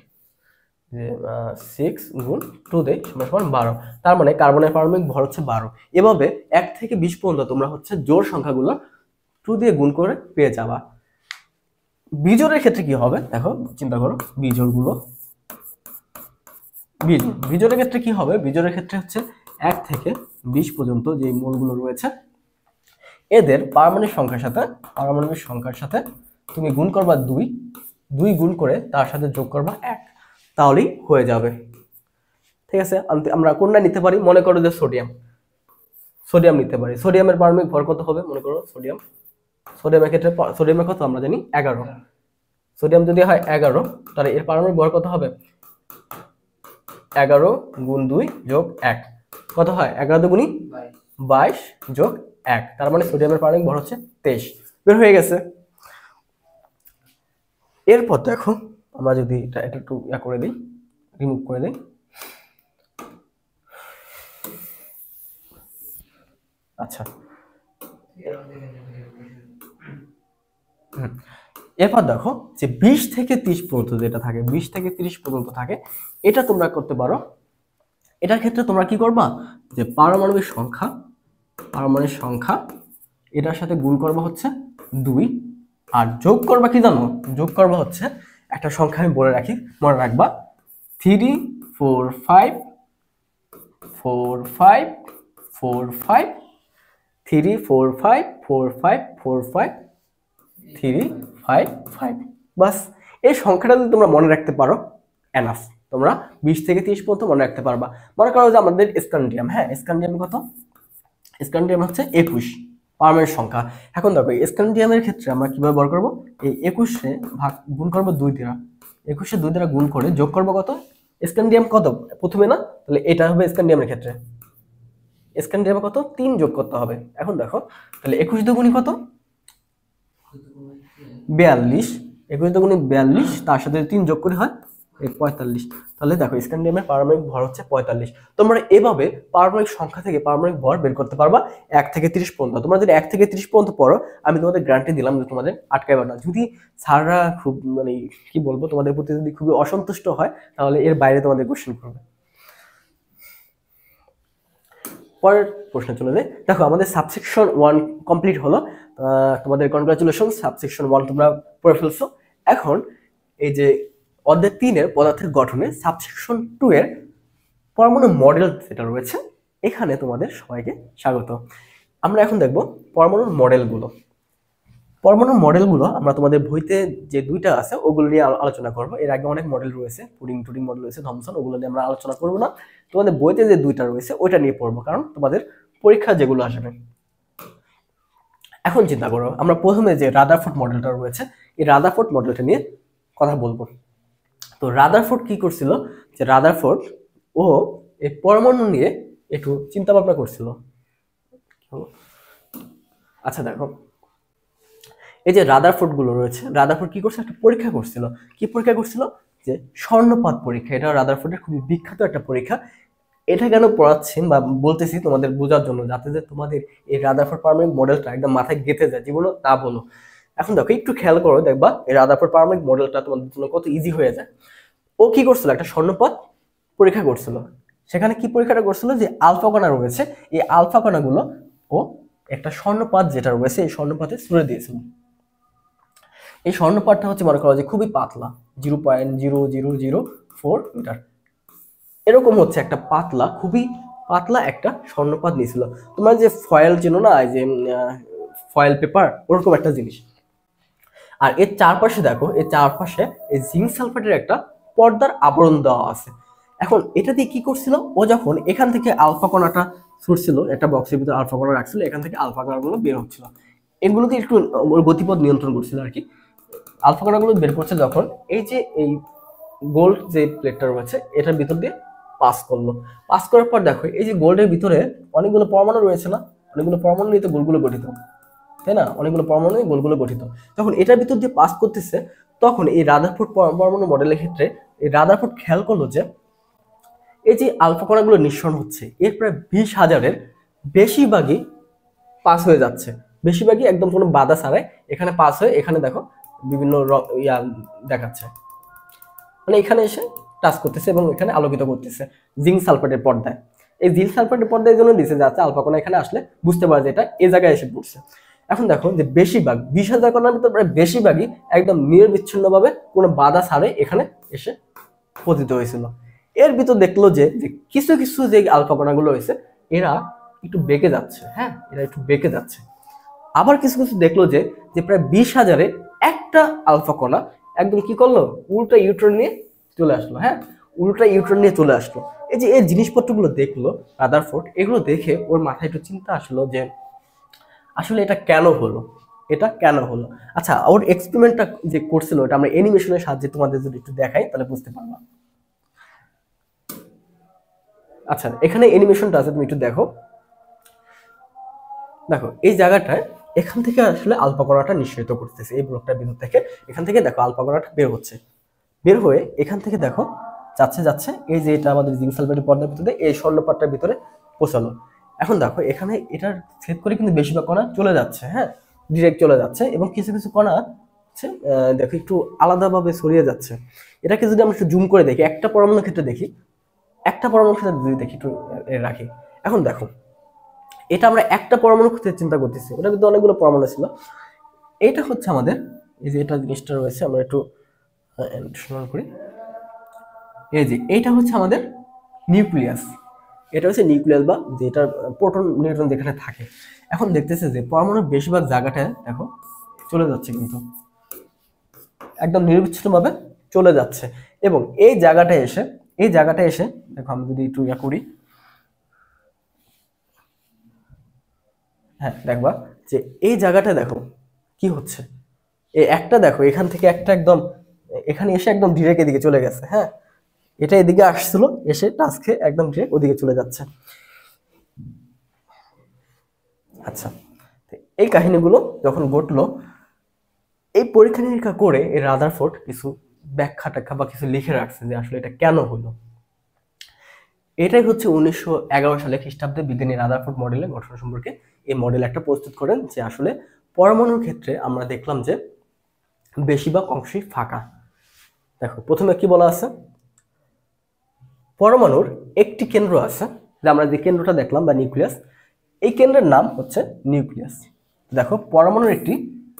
6 গুণ 2 দেই সমান 12। তার মানে কার্বনের পারমাণবিক ভর হচ্ছে 12। এভাবে 1 থেকে 20 পর্যন্ত তোমরা হচ্ছে জোড় সংখ্যাগুলো 2 দিয়ে গুণ করে পেয়ে যাবা। বিজোড়ের ক্ষেত্রে কি হবে দেখো, চিন্তা করো, বিজোড়ের ক্ষেত্রে কি হবে? বিজোড়ের ক্ষেত্রে হচ্ছে 1 থেকে 20 পর্যন্ত যে মূলগুলো রয়েছে এদের পারমাণবিক সংখ্যার সাথে তুমি গুণ করবা 2 গুণ করে তার সাথে যোগ করবা 1, তাহলেই হয়ে যাবে। ঠিক আছে, আমরা কোনটা নিতে পারি? মনে করো যে সোডিয়াম নিতে পারি। সোডিয়ামের পারমাণবিক ভর কত হবে? মনে করো সোডিয়ামের ক্ষেত্রে সোডিয়ামের কত আমরা জানি 11। সোডিয়াম যদি হয় 11, তাহলে এর পারমাণবিক ভর কত হবে? 11 গুণ 2 যোগ 1 কত হয়? 11 দুগুণী 22 যোগ 1, তার মানে সোডিয়ামের পারমাণবিক ভর হচ্ছে 23। বের হয়ে গেছে। এরপর দেখো, আমরা যদি এটা একটু করে দিই, রিমুভ করে দিই, আচ্ছা এরপর দেখো যে 20 থেকে 30 পর্যন্ত যেটা থাকে, 20 থেকে 30 পর্যন্ত থাকে, এটা তোমরা করতে পারো। এটার ক্ষেত্রে তোমরা কি করবা? যে পারমাণবিক সংখ্যা এটার সাথে গুণ করবা হচ্ছে 2, আর যোগ করবা কি জানো? যোগ করবা হচ্ছে একটা সংখ্যা আমি বলে রাখি, মনে রাখবা, 3 4 5 4 5 4 5 3 4 5 4 5 4 5 3 5 5। বাস, এই সংখ্যাটা যদি তোমরা মনে রাখতে পারো এনাফ, তোমরা 20 থেকে 30 পর্যন্ত মনে রাখতে পারবা। মনে করো যে আমাদের স্ক্যান্ডিয়াম, হ্যাঁ স্ক্যান্ডিয়াম কত? স্ক্যান্ডিয়াম হচ্ছে 21 পারমাণবিক সংখ্যা। এখন দেখো স্ক্যান্ডিয়ামের ক্ষেত্রে আমরা কিভাবে বার করবো? এই 21 গুণ করবো 2 দ্বারা, 21 2 দ্বারা গুণ করে যোগ করবো কত? স্ক্যান্ডিয়াম কত প্রথমে না, তাহলে এটা হবে স্ক্যান্ডিয়ামের ক্ষেত্রে। স্ক্যান্ডিয়ামে কত? 3 যোগ করতে হবে। এখন দেখো তাহলে 21 দুগুণী কত? 42। 21 দুগুণী 42, তার সাথে 3 যোগ করে হয় 45। তাহলে দেখো স্ক্যান্ডিয়ামের পারমাণবিক ভর হচ্ছে 45। তোমরা এভাবে পারমাণবিক সংখ্যা থেকে পারমাণবিক ভর বের করতে পারবা 1 থেকে 30 পর্যন্ত। তোমরা যদি 1 থেকে 30 পর্যন্ত পড়ো, আমি তোমাদের গ্যারান্টি দিলাম যে তোমাদের আটকাইবা না। যদি স্যাররা খুব মানে কি বলবো, তোমাদের প্রতি যদি খুবই অসন্তুষ্ট হয়, তাহলে এর বাইরে তোমাদের কোশ্চেন করবে। পরের প্রশ্নে চলে যাই। দেখো আমাদের সাবসেকশন 1 কমপ্লিট হলো, তোমাদের কনগ্রাচুলেশন, সাবসেকশন 1 তোমরা পড়ে ফেলছো। এখন এই যে অধ্যায় 3-এর পদার্থের গঠনে সাবসেকশন 2 এর পরমাণু মডেল যেটা রয়েছে, এখানে তোমাদের সবাইকে স্বাগত। আমরা এখন দেখব পরমাণুর মডেলগুলো আমরা তোমাদের বইতে যে 2টা আছে ওগুলো নিয়ে আলোচনা করব। এর আগে অনেক মডেল রয়েছে, পুডিং মডেল রয়েছে, থমসন, ওগুলো নিয়ে আমরা আলোচনা করব না। তোমাদের বইতে যে 2টা রয়েছে ওইটা নিয়ে পড়বো, কারণ তোমাদের পরীক্ষা যেগুলো আসবে। এখন চিন্তা করো, আমরা প্রথমে যে রাদারফোর্ড মডেলটা রয়েছে, এই রাদারফোর্ড মডেলটা নিয়ে কথা বলবো। তো রাদারফোর্ড কি করছিল, যে রাদারফোর্ড ও এই পরমাণু নিয়ে একটু চিন্তা ভাবনা করছিল। আচ্ছা দেখো, এই যে রাদারফোর্ড গুলো রয়েছে, রাদারফোর্ড কি করছে? একটা পরীক্ষা করছিল। কি পরীক্ষা করছিল? যে স্বর্ণপাত পরীক্ষা। এটা রাদারফোর্ডের খুবই বিখ্যাত একটা পরীক্ষা। এটা কেন পড়াচ্ছি বা বলতেছি তোমাদের বোঝার জন্য, যাতে যে তোমাদের এই রাদারফোর্ড পারমাণবিক মডেলটা একদম মাথায় গেঁথে যায়, জীবনে তা বলো। এখন দেখো একটু খেয়াল করো, দেখবা এই রাদারফোর্ড পারমাণবিক মডেলটা তোমাদের জন্য কত ইজি হয়ে যায়। ও কি করছিল? একটা স্বর্ণপাত পরীক্ষা করছিল। সেখানে কি পরীক্ষাটা করছিল? যে আলফা কণা রয়েছে, এই আলফা কণাগুলো ও একটা স্বর্ণপাত যেটা রয়েছে এই স্বর্ণপাতে ছুড়ে দিয়েছিল। এই স্বর্ণপাতটা হচ্ছে মনে করো যে খুবই পাতলা, 0.0004 মিটার, এরকম হচ্ছে একটা পাতলা, খুবই পাতলা একটা স্বর্ণপাত নিয়েছিল। তোমরা যে ফয়েল চেনো না, এই যে ফয়েল পেপার, ওরকম একটা জিনিস। আর এর চারপাশে দেখো, এর চারপাশে এই জিঙ্ক সালফেটের একটা পর্দার আবরণ দেওয়া আছে। এখন এটা দিয়ে কি করছিল, ও যখন এখান থেকে আলফা কণাটা ছুটছিল, একটা বক্সের ভিতরে আলফা কণা রাখছিল, এখান থেকে আলফা কণাগুলো বের হচ্ছিল, এগুলোকে একটু ওর গতিপথ নিয়ন্ত্রণ করছিল আর কি। আলফা কণাগুলো বের করছে যখন এই যে এই গোল্ড যে প্লেটটা রয়েছে এটার ভিতর দিয়ে পাস করলো। পাস করার পর দেখো এই যে গোল্ডের ভিতরে অনেকগুলো পরমাণু রয়েছে না, অনেকগুলো পরমাণু নিয়ে তো গোলগুলো গঠিত, তাই না, অনেকগুলো পরমাণু নিয়ে গোলগুলো গঠিত। যখন এটার ভিতর দিয়ে পাস করতেছে তখন এই রাদারফোর্ড পরমাণু মডেলের ক্ষেত্রে এই রাদারফোর্ড খেয়াল করলো যে এই যে আলফা কণাগুলো নিঃসরণ হচ্ছে এর প্রায় 20,000-এর বেশিরভাগই পাস হয়ে যাচ্ছে, বেশিরভাগই একদম কোনো বাধা ছাড়াই এখানে পাস হয়ে এখানে দেখো বিভিন্ন ইয়া দেখাচ্ছে, মানে এখানে এসে টাচ করতেছে এবং এখানে আলোকিত করতেছে জিঙ্ক সালফেটের পর্দায়। এই জিঙ্ক সালফেটের পর্দায় জন্য দিছে যাচ্ছে আলফা কণা এখানে আসলে বুঝতে পারে যে এটা এই জায়গায় এসে পড়ছে। এখন দেখো যে বেশিরভাগ 20,000 কণার ভিতরে প্রায় বেশিরভাগই একদম নিরবিচ্ছিন্নভাবে কোনো বাধা ছাড়াই এখানে এসে পতিত হয়েছিল। এর ভিতর দেখলো যে কিছু কিছু যে আলফা কণাগুলো হয়েছে এরা একটু বেঁকে যাচ্ছে, হ্যাঁ এরা একটু বেঁকে যাচ্ছে। আবার কিছু কিছু দেখলো যে প্রায় 20,000-এ একটা আলফা কণা একদম কি করলো, উল্টা ইউটার্ন নিয়ে চলে আসলো, হ্যাঁ উল্টা ইউটার্ন নিয়ে চলে আসলো। এই যে এই জিনিসপত্রগুলো দেখলো রাদারফোর্ড, এগুলো দেখে ওর মাথায় একটু চিন্তা আসলো যে আসলে এটা কেন হলো, এটা কেন হলো। আচ্ছা, ওর এক্সপেরিমেন্টটা যে করছিল এটা আমরা অ্যানিমেশনের সাহায্যে তোমাদের যদি একটু দেখাই তাহলে বুঝতে পারবা। আচ্ছা, এখানে অ্যানিমেশনটা আছে, তুমি একটু দেখো। দেখো এই জায়গাটায় এখান থেকে আসলে আলফা কণাটা নিঃসরিত করতেছে এই ব্লকটার ভিতর থেকে, এখান থেকে দেখো আলফা কণাটা বের হচ্ছে, বের হয়ে এখান থেকে দেখো যাচ্ছে যাচ্ছে এই যে এটা আমাদের জিঙ্ক সালফেটের পর্দার ভিতরে এই স্বর্ণপাতটার ভিতরে পৌঁছালো। এখন দেখো এখানে এটার ছেদ করে কিন্তু বেশিরভাগ কণা চলে যাচ্ছে, হ্যাঁ ডিরেক্ট চলে যাচ্ছে, এবং কিছু কিছু কণা হচ্ছে দেখো একটু আলাদাভাবে ছড়িয়ে যাচ্ছে। এটাকে যদি আমরা একটু জুম করে দেখি, একটা পরমাণুর ক্ষেত্রে দেখি, একটা পরমাণুর ক্ষেত্রে যদি দেখি একটু রাখি, এখন দেখো এটা আমরা একটা পরমাণুর ক্ষেত্রে চিন্তা করতেছি, ওটা কিন্তু অনেকগুলো পরমাণু ছিল। এইটা হচ্ছে আমাদের এই যে এটা জিনিসটা রয়েছে, আমরা একটু স্মরণ করি, এই যে এইটা হচ্ছে আমাদের নিউক্লিয়াস, এটা হচ্ছে নিউক্লিয়াস বা যেটা প্রোটন নিউট্রন যেখানে থাকে। এখন দেখতেছে যে পরমাণুর বেশিরভাগ জায়গাটায় দেখো চলে যাচ্ছে, কিন্তু একদম নিরবিচ্ছিন্নভাবে চলে যাচ্ছে, এবং এই জায়গাটায় এসে দেখো আমি যদি একটু ইয়া করি, হ্যাঁ দেখবা যে এই জায়গাটা দেখো কি হচ্ছে, এই একটা দেখো এখান থেকে একটা একদম এখানে এসে একদম ডিরেক্ট এদিকে চলে গেছে, হ্যাঁ এটা এদিকে আসছিল এসে টাচ খেয়ে একদম ডিরেক্ট ওদিকে চলে যাচ্ছে। আচ্ছা, এই কাহিনীগুলো যখন ঘটলো, এই পরীক্ষা নিরীক্ষা করে এই রাদারফোর্ড কিছু ব্যাখ্যা ট্যাখ্যা বা কিছু লিখে রাখছে যে আসলে এটা কেন হলো। এটাই হচ্ছে 1911 সালে খ্রিস্টাব্দে বিজ্ঞানী রাদারফোর্ড মডেলের গঠন সম্পর্কে এই মডেল একটা প্রস্তুত করেন, যে আসলে পরমাণুর ক্ষেত্রে আমরা দেখলাম যে বেশিরভাগ অংশই ফাঁকা। দেখো প্রথমে কি বলা আছে, পরমাণুর একটি কেন্দ্র আছে, যে আমরা যে কেন্দ্রটা দেখলাম বা নিউক্লিয়াস, এই কেন্দ্রের নাম হচ্ছে নিউক্লিয়াস। দেখো পরমাণুর একটি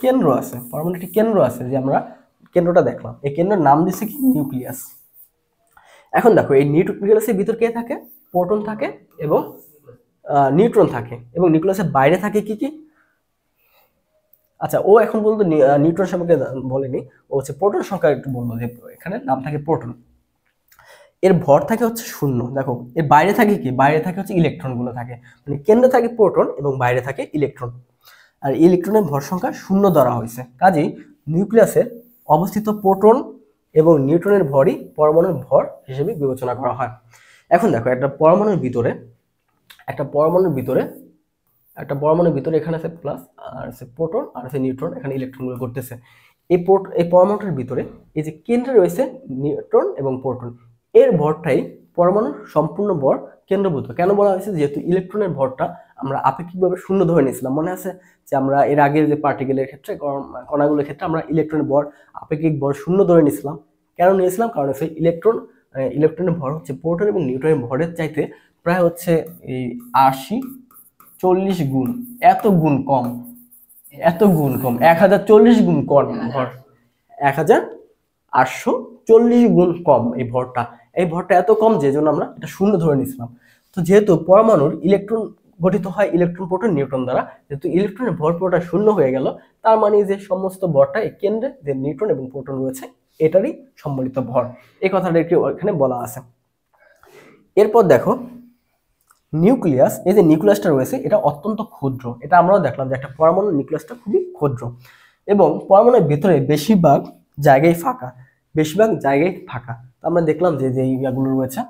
কেন্দ্র আছে, পরমাণুর একটি কেন্দ্র আছে যে আমরা কেন্দ্রটা দেখলাম, এই কেন্দ্রের নাম দিচ্ছে কি নিউক্লিয়াস। এখন দেখো এই নিউক্লিয়াসের ভিতর কে থাকে, প্রোটন থাকে এবং নিউট্রন থাকে, এবং নিউক্লিয়াসের বাইরে থাকে কি কি। আচ্ছা, ও এখন পর্যন্ত নিউট্রন সম্পর্কে বলেনি, ও হচ্ছে প্রোটন সংখ্যা একটু বলবো, যে এখানে নাম থাকে প্রোটন। এর ভর থাকে হচ্ছে 0। দেখো এর বাইরে থাকে কি, বাইরে থাকে হচ্ছে ইলেকট্রন গুলো থাকে, মানে কেন্দ্রে থাকে প্রোটন এবং বাইরে থাকে ইলেকট্রন, আর ইলেকট্রনের ভর সংখ্যা 0 ধরা হয়েছে। কাজেই নিউক্লিয়াসের অবস্থিত প্রোটন এবং নিউট্রনের ভরই পরমাণুর ভর হিসেবে বিবেচনা করা হয়। এখন দেখো একটা পরমাণুর ভিতরে এখানে আছে প্লাস, আর আছে প্রোটন, আর আছে নিউট্রন, এখানে ইলেকট্রনগুলো করতেছে। এই পরমাণুটার ভিতরে এই যে কেন্দ্রে রয়েছে নিউট্রন এবং প্রোটন, এর ভরটাই পরমাণুর সম্পূর্ণ ভর কেন্দ্রভূত। কেন বলা হয়েছে, যেহেতু ইলেকট্রনের ভরটা আমরা আপেক্ষিকভাবে 0 ধরে নিয়েছিলাম। মনে আছে যে আমরা এর আগের যে পার্টিকেলের ক্ষেত্রে, কণাগুলোর ক্ষেত্রে আমরা ইলেকট্রনের ভর আপেক্ষিক ভর 0 ধরে নিয়েছিলাম। কেন নিয়েছিলাম, কারণ হচ্ছে ইলেকট্রনের ভর হচ্ছে প্রোটন এবং নিউট্রনের ভরের চাইতে প্রায় হচ্ছে এই 40 গুণ, এত গুণ কম 1040 গুণ কম ভর, 1840 গুণ কম এই ভরটা এত কম যে জন্য আমরা এটা 0 ধরে নিয়েছিলাম। তো যেহেতু পরমাণুর ইলেকট্রন গঠিত হয় ইলেকট্রন প্রোটন নিউট্রন দ্বারা। যেহেতু ইলেকট্রনের ভর পুরোটা শূন্য হয়ে গেল, তার মানে যে সমস্ত ভরটা এই কেন্দ্রে যে নিউট্রন এবং প্রোটন রয়েছে এটারই সম্মিলিত ভর, এই কথাটা একটু এখানে বলা আছে। এরপর দেখো নিউক্লিয়াস, এই যে নিউক্লিয়াসটা রয়েছে এটা অত্যন্ত ক্ষুদ্র, এটা আমরাও দেখলাম যে একটা পরমাণুর নিউক্লিয়াসটা খুবই ক্ষুদ্র এবং পরমাণুর ভিতরে বেশিরভাগ জায়গায় ফাঁকা, আমরা দেখলাম যে যে ইয়াগুলো রয়েছে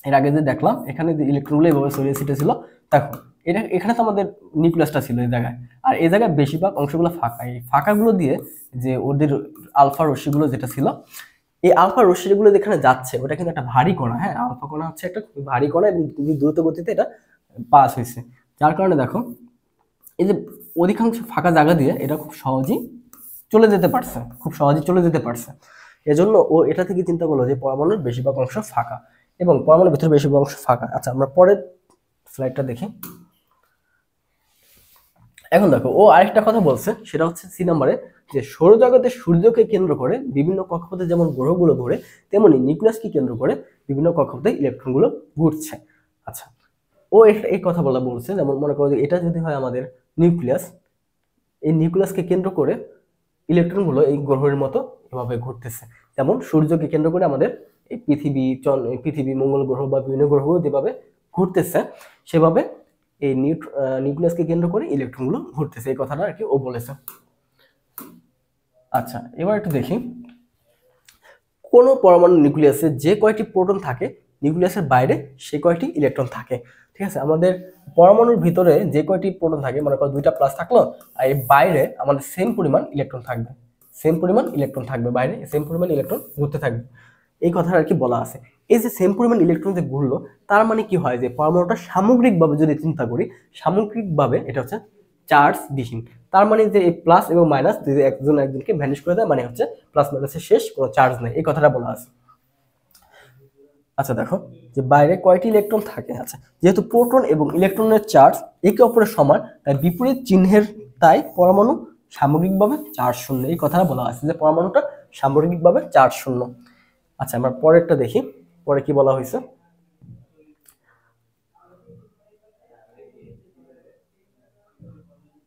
এর আগে যে দেখলাম এখানে যে ইলেকট্রনগুলো এইভাবে ছড়িয়ে ছিটে ছিল, দেখো এটা এখানে তো আমাদের নিউক্লিয়াসটা ছিল এই জায়গায়, আর এই জায়গায় বেশিরভাগ অংশগুলো ফাঁকা। এই ফাঁকাগুলো দিয়ে যে ওদের আলফা রশ্মিগুলো যেটা ছিল, এই আলফা রশ্মিগুলো যেখানে যাচ্ছে ওটা কিন্তু একটা ভারী কণা, হ্যাঁ আলফা কণা হচ্ছে একটা ভারী কণা এবং খুবই দ্রুত গতিতে এটা পাস হয়েছে, যার কারণে দেখো এই যে অধিকাংশ ফাঁকা জায়গা দিয়ে এটা খুব সহজেই চলে যেতে পারছে। এজন্য ও এটা থেকে চিন্তা করলো যে পরমাণুর বেশিরভাগ অংশ ফাঁকা এবং পরমাণুর ভিতরে বেশিরভাগ অংশ ফাঁকা। আচ্ছা আমরা পরের স্লাইডটা দেখি। এখন দেখো ও আরেকটা কথা বলছে, সেটা হচ্ছে সি নম্বরে, যে সৌরজগতে সূর্যকে কেন্দ্র করে বিভিন্ন কক্ষপথে যেমন গ্রহগুলো ঘুরে, তেমনি নিউক্লিয়াসকে কেন্দ্র করে বিভিন্ন কক্ষপথে ইলেকট্রনগুলো ঘুরছে। আচ্ছা ও এই কথা বলছে, যেমন মনে করো যে এটা যদি হয় আমাদের নিউক্লিয়াস, এই নিউক্লিয়াসকে কেন্দ্র করে ইলেকট্রনগুলো এই গ্রহের মতো এভাবে ঘুরতেছে, যেমন সূর্যকে কেন্দ্র করে আমাদের এই পৃথিবী মঙ্গল গ্রহ বা বিভিন্ন গ্রহগুলো যেভাবে ঘুরতেছে, সেভাবে এই নিউক্লিয়াসকে কেন্দ্র করে ইলেকট্রনগুলো ঘুরতেছে, এই কথাটা আর কি ও বলেছে। আচ্ছা এবার একটু দেখি, কোন পরমাণু নিউক্লিয়াসে যে কয়টি প্রোটন থাকে নিউক্লিয়াসের বাইরে সে কয়টি ইলেকট্রন থাকে। ঠিক আছে, আমাদের পরমাণুর ভিতরে যে কয়টি প্রোটন থাকে, মনে করো 2টা প্লাস থাকলো, আর এই বাইরে আমাদের সেম পরিমাণ ইলেকট্রন থাকবে, বাইরে সেম পরিমাণ ইলেকট্রন ঘুরতে থাকবে, এই কথাটা আর কি বলা আছে। এই যে সেম পরিমাণ ইলেকট্রন যে ঘুরলো, তার মানে কি হয় যে পরমাণুটা সামগ্রিকভাবে যদি চিন্তা করি, সামগ্রিকভাবে এটা হচ্ছে চার্জবিহীন। তার মানে যে এই প্লাস এবং মাইনাস যদি একজনকে ভ্যানিশ করে দেয়, মানে হচ্ছে প্লাস মাইনাসের শেষ, কোনো চার্জ নেই, এই কথাটা বলা আছে। আচ্ছা দেখো যে বাইরে কয়টি ইলেকট্রন থাকে। আচ্ছা যেহেতু প্রোটন এবং ইলেকট্রনের চার্জ একে অপরের সমান, তাই বিপরীত চিহ্নের তাই পরমাণু সামগ্রিকভাবে চার্জ শূন্য, এই কথাটা বলা আছে যে পরমাণুটা সামগ্রিকভাবে চার্জ শূন্য। আচ্ছা আমরা পরেরটা দেখি, পরে কি বলা হয়েছে।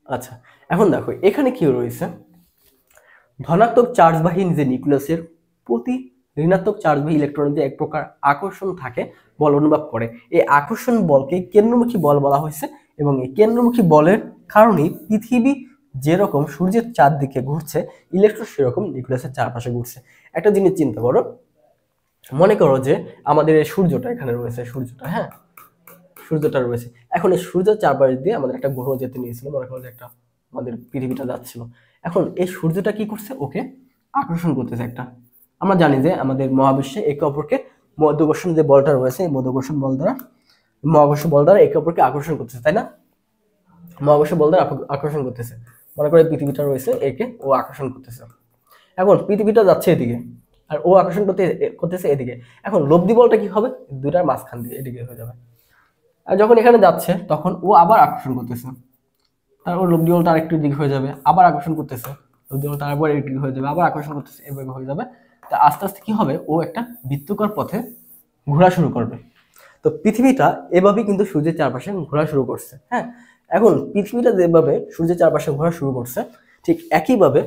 আচ্ছা এখন দেখো এখানে কি রয়েছে, ধনাত্মক চার্জবাহী যে নিউক্লিয়াসের প্রতি ঋণাত্মক চার্জবাহী ইলেকট্রনের যে এক প্রকার আকর্ষণ থাকে বল অনুভব করে, এই আকর্ষণ বলকে কেন্দ্রমুখী বল বলা হয়েছে এবং এই কেন্দ্রমুখী বলের কারণেই পৃথিবী যেরকম সূর্যের চারদিকে ঘুরছে, ইলেকট্রন সেরকম নিউক্লিয়াসের চারপাশে ঘুরছে। একটা জিনিস চিন্তা করো, মনে করো যে আমাদের এই সূর্যটা এখানে রয়েছে, সূর্যটা রয়েছে, এখন এই সূর্যের চারপাশ দিয়ে আমাদের একটা গ্রহ যেতে নিয়েছিল, মনে করো যে একটা আমাদের পৃথিবীটা যাচ্ছিল, এখন এই সূর্যটা কি করছে, ওকে আকর্ষণ করতেছে একটা। আমরা জানি যে আমাদের মহাবিশ্বে একে অপরকে মাধ্যাকর্ষণ যে বলটা রয়েছে, এই মহাকর্ষ বল দ্বারা একে অপরকে আকর্ষণ করতেছে, তাই না? মহাকর্ষ বল দ্বারা আকর্ষণ করতেছে, মনে করে পৃথিবীটা রয়েছে, একে ও আকর্ষণ করতেছে। এখন পৃথিবীটা যাচ্ছে এদিকে আর ও আকর্ষণ করতেছে এদিকে, এখন লব্ধি বলটা কি হবে, দুইটার মাঝখান দিয়ে এদিকে হয়ে যাবে। আর যখন এখানে যাচ্ছে তখন ও আবার আকর্ষণ করতেছে, তারপর লব্ধি বলটা আরেকটু দিকে হয়ে যাবে, আবার আকর্ষণ করতেছে, লব্ধি বলটা আবার একটু হয়ে যাবে, আবার আকর্ষণ করতেছে, এভাবে হয়ে যাবে। তা আস্তে আস্তে কি হবে, ও একটা বৃত্তাকার পথে ঘোরা শুরু করবে। তো পৃথিবীটা এভাবেই কিন্তু সূর্যের চারপাশে ঘোরা শুরু করছে। হ্যাঁ, এখন পৃথিবীটা যেভাবে সূর্যের চারপাশে ঘোরা শুরু করছে, ঠিক একইভাবে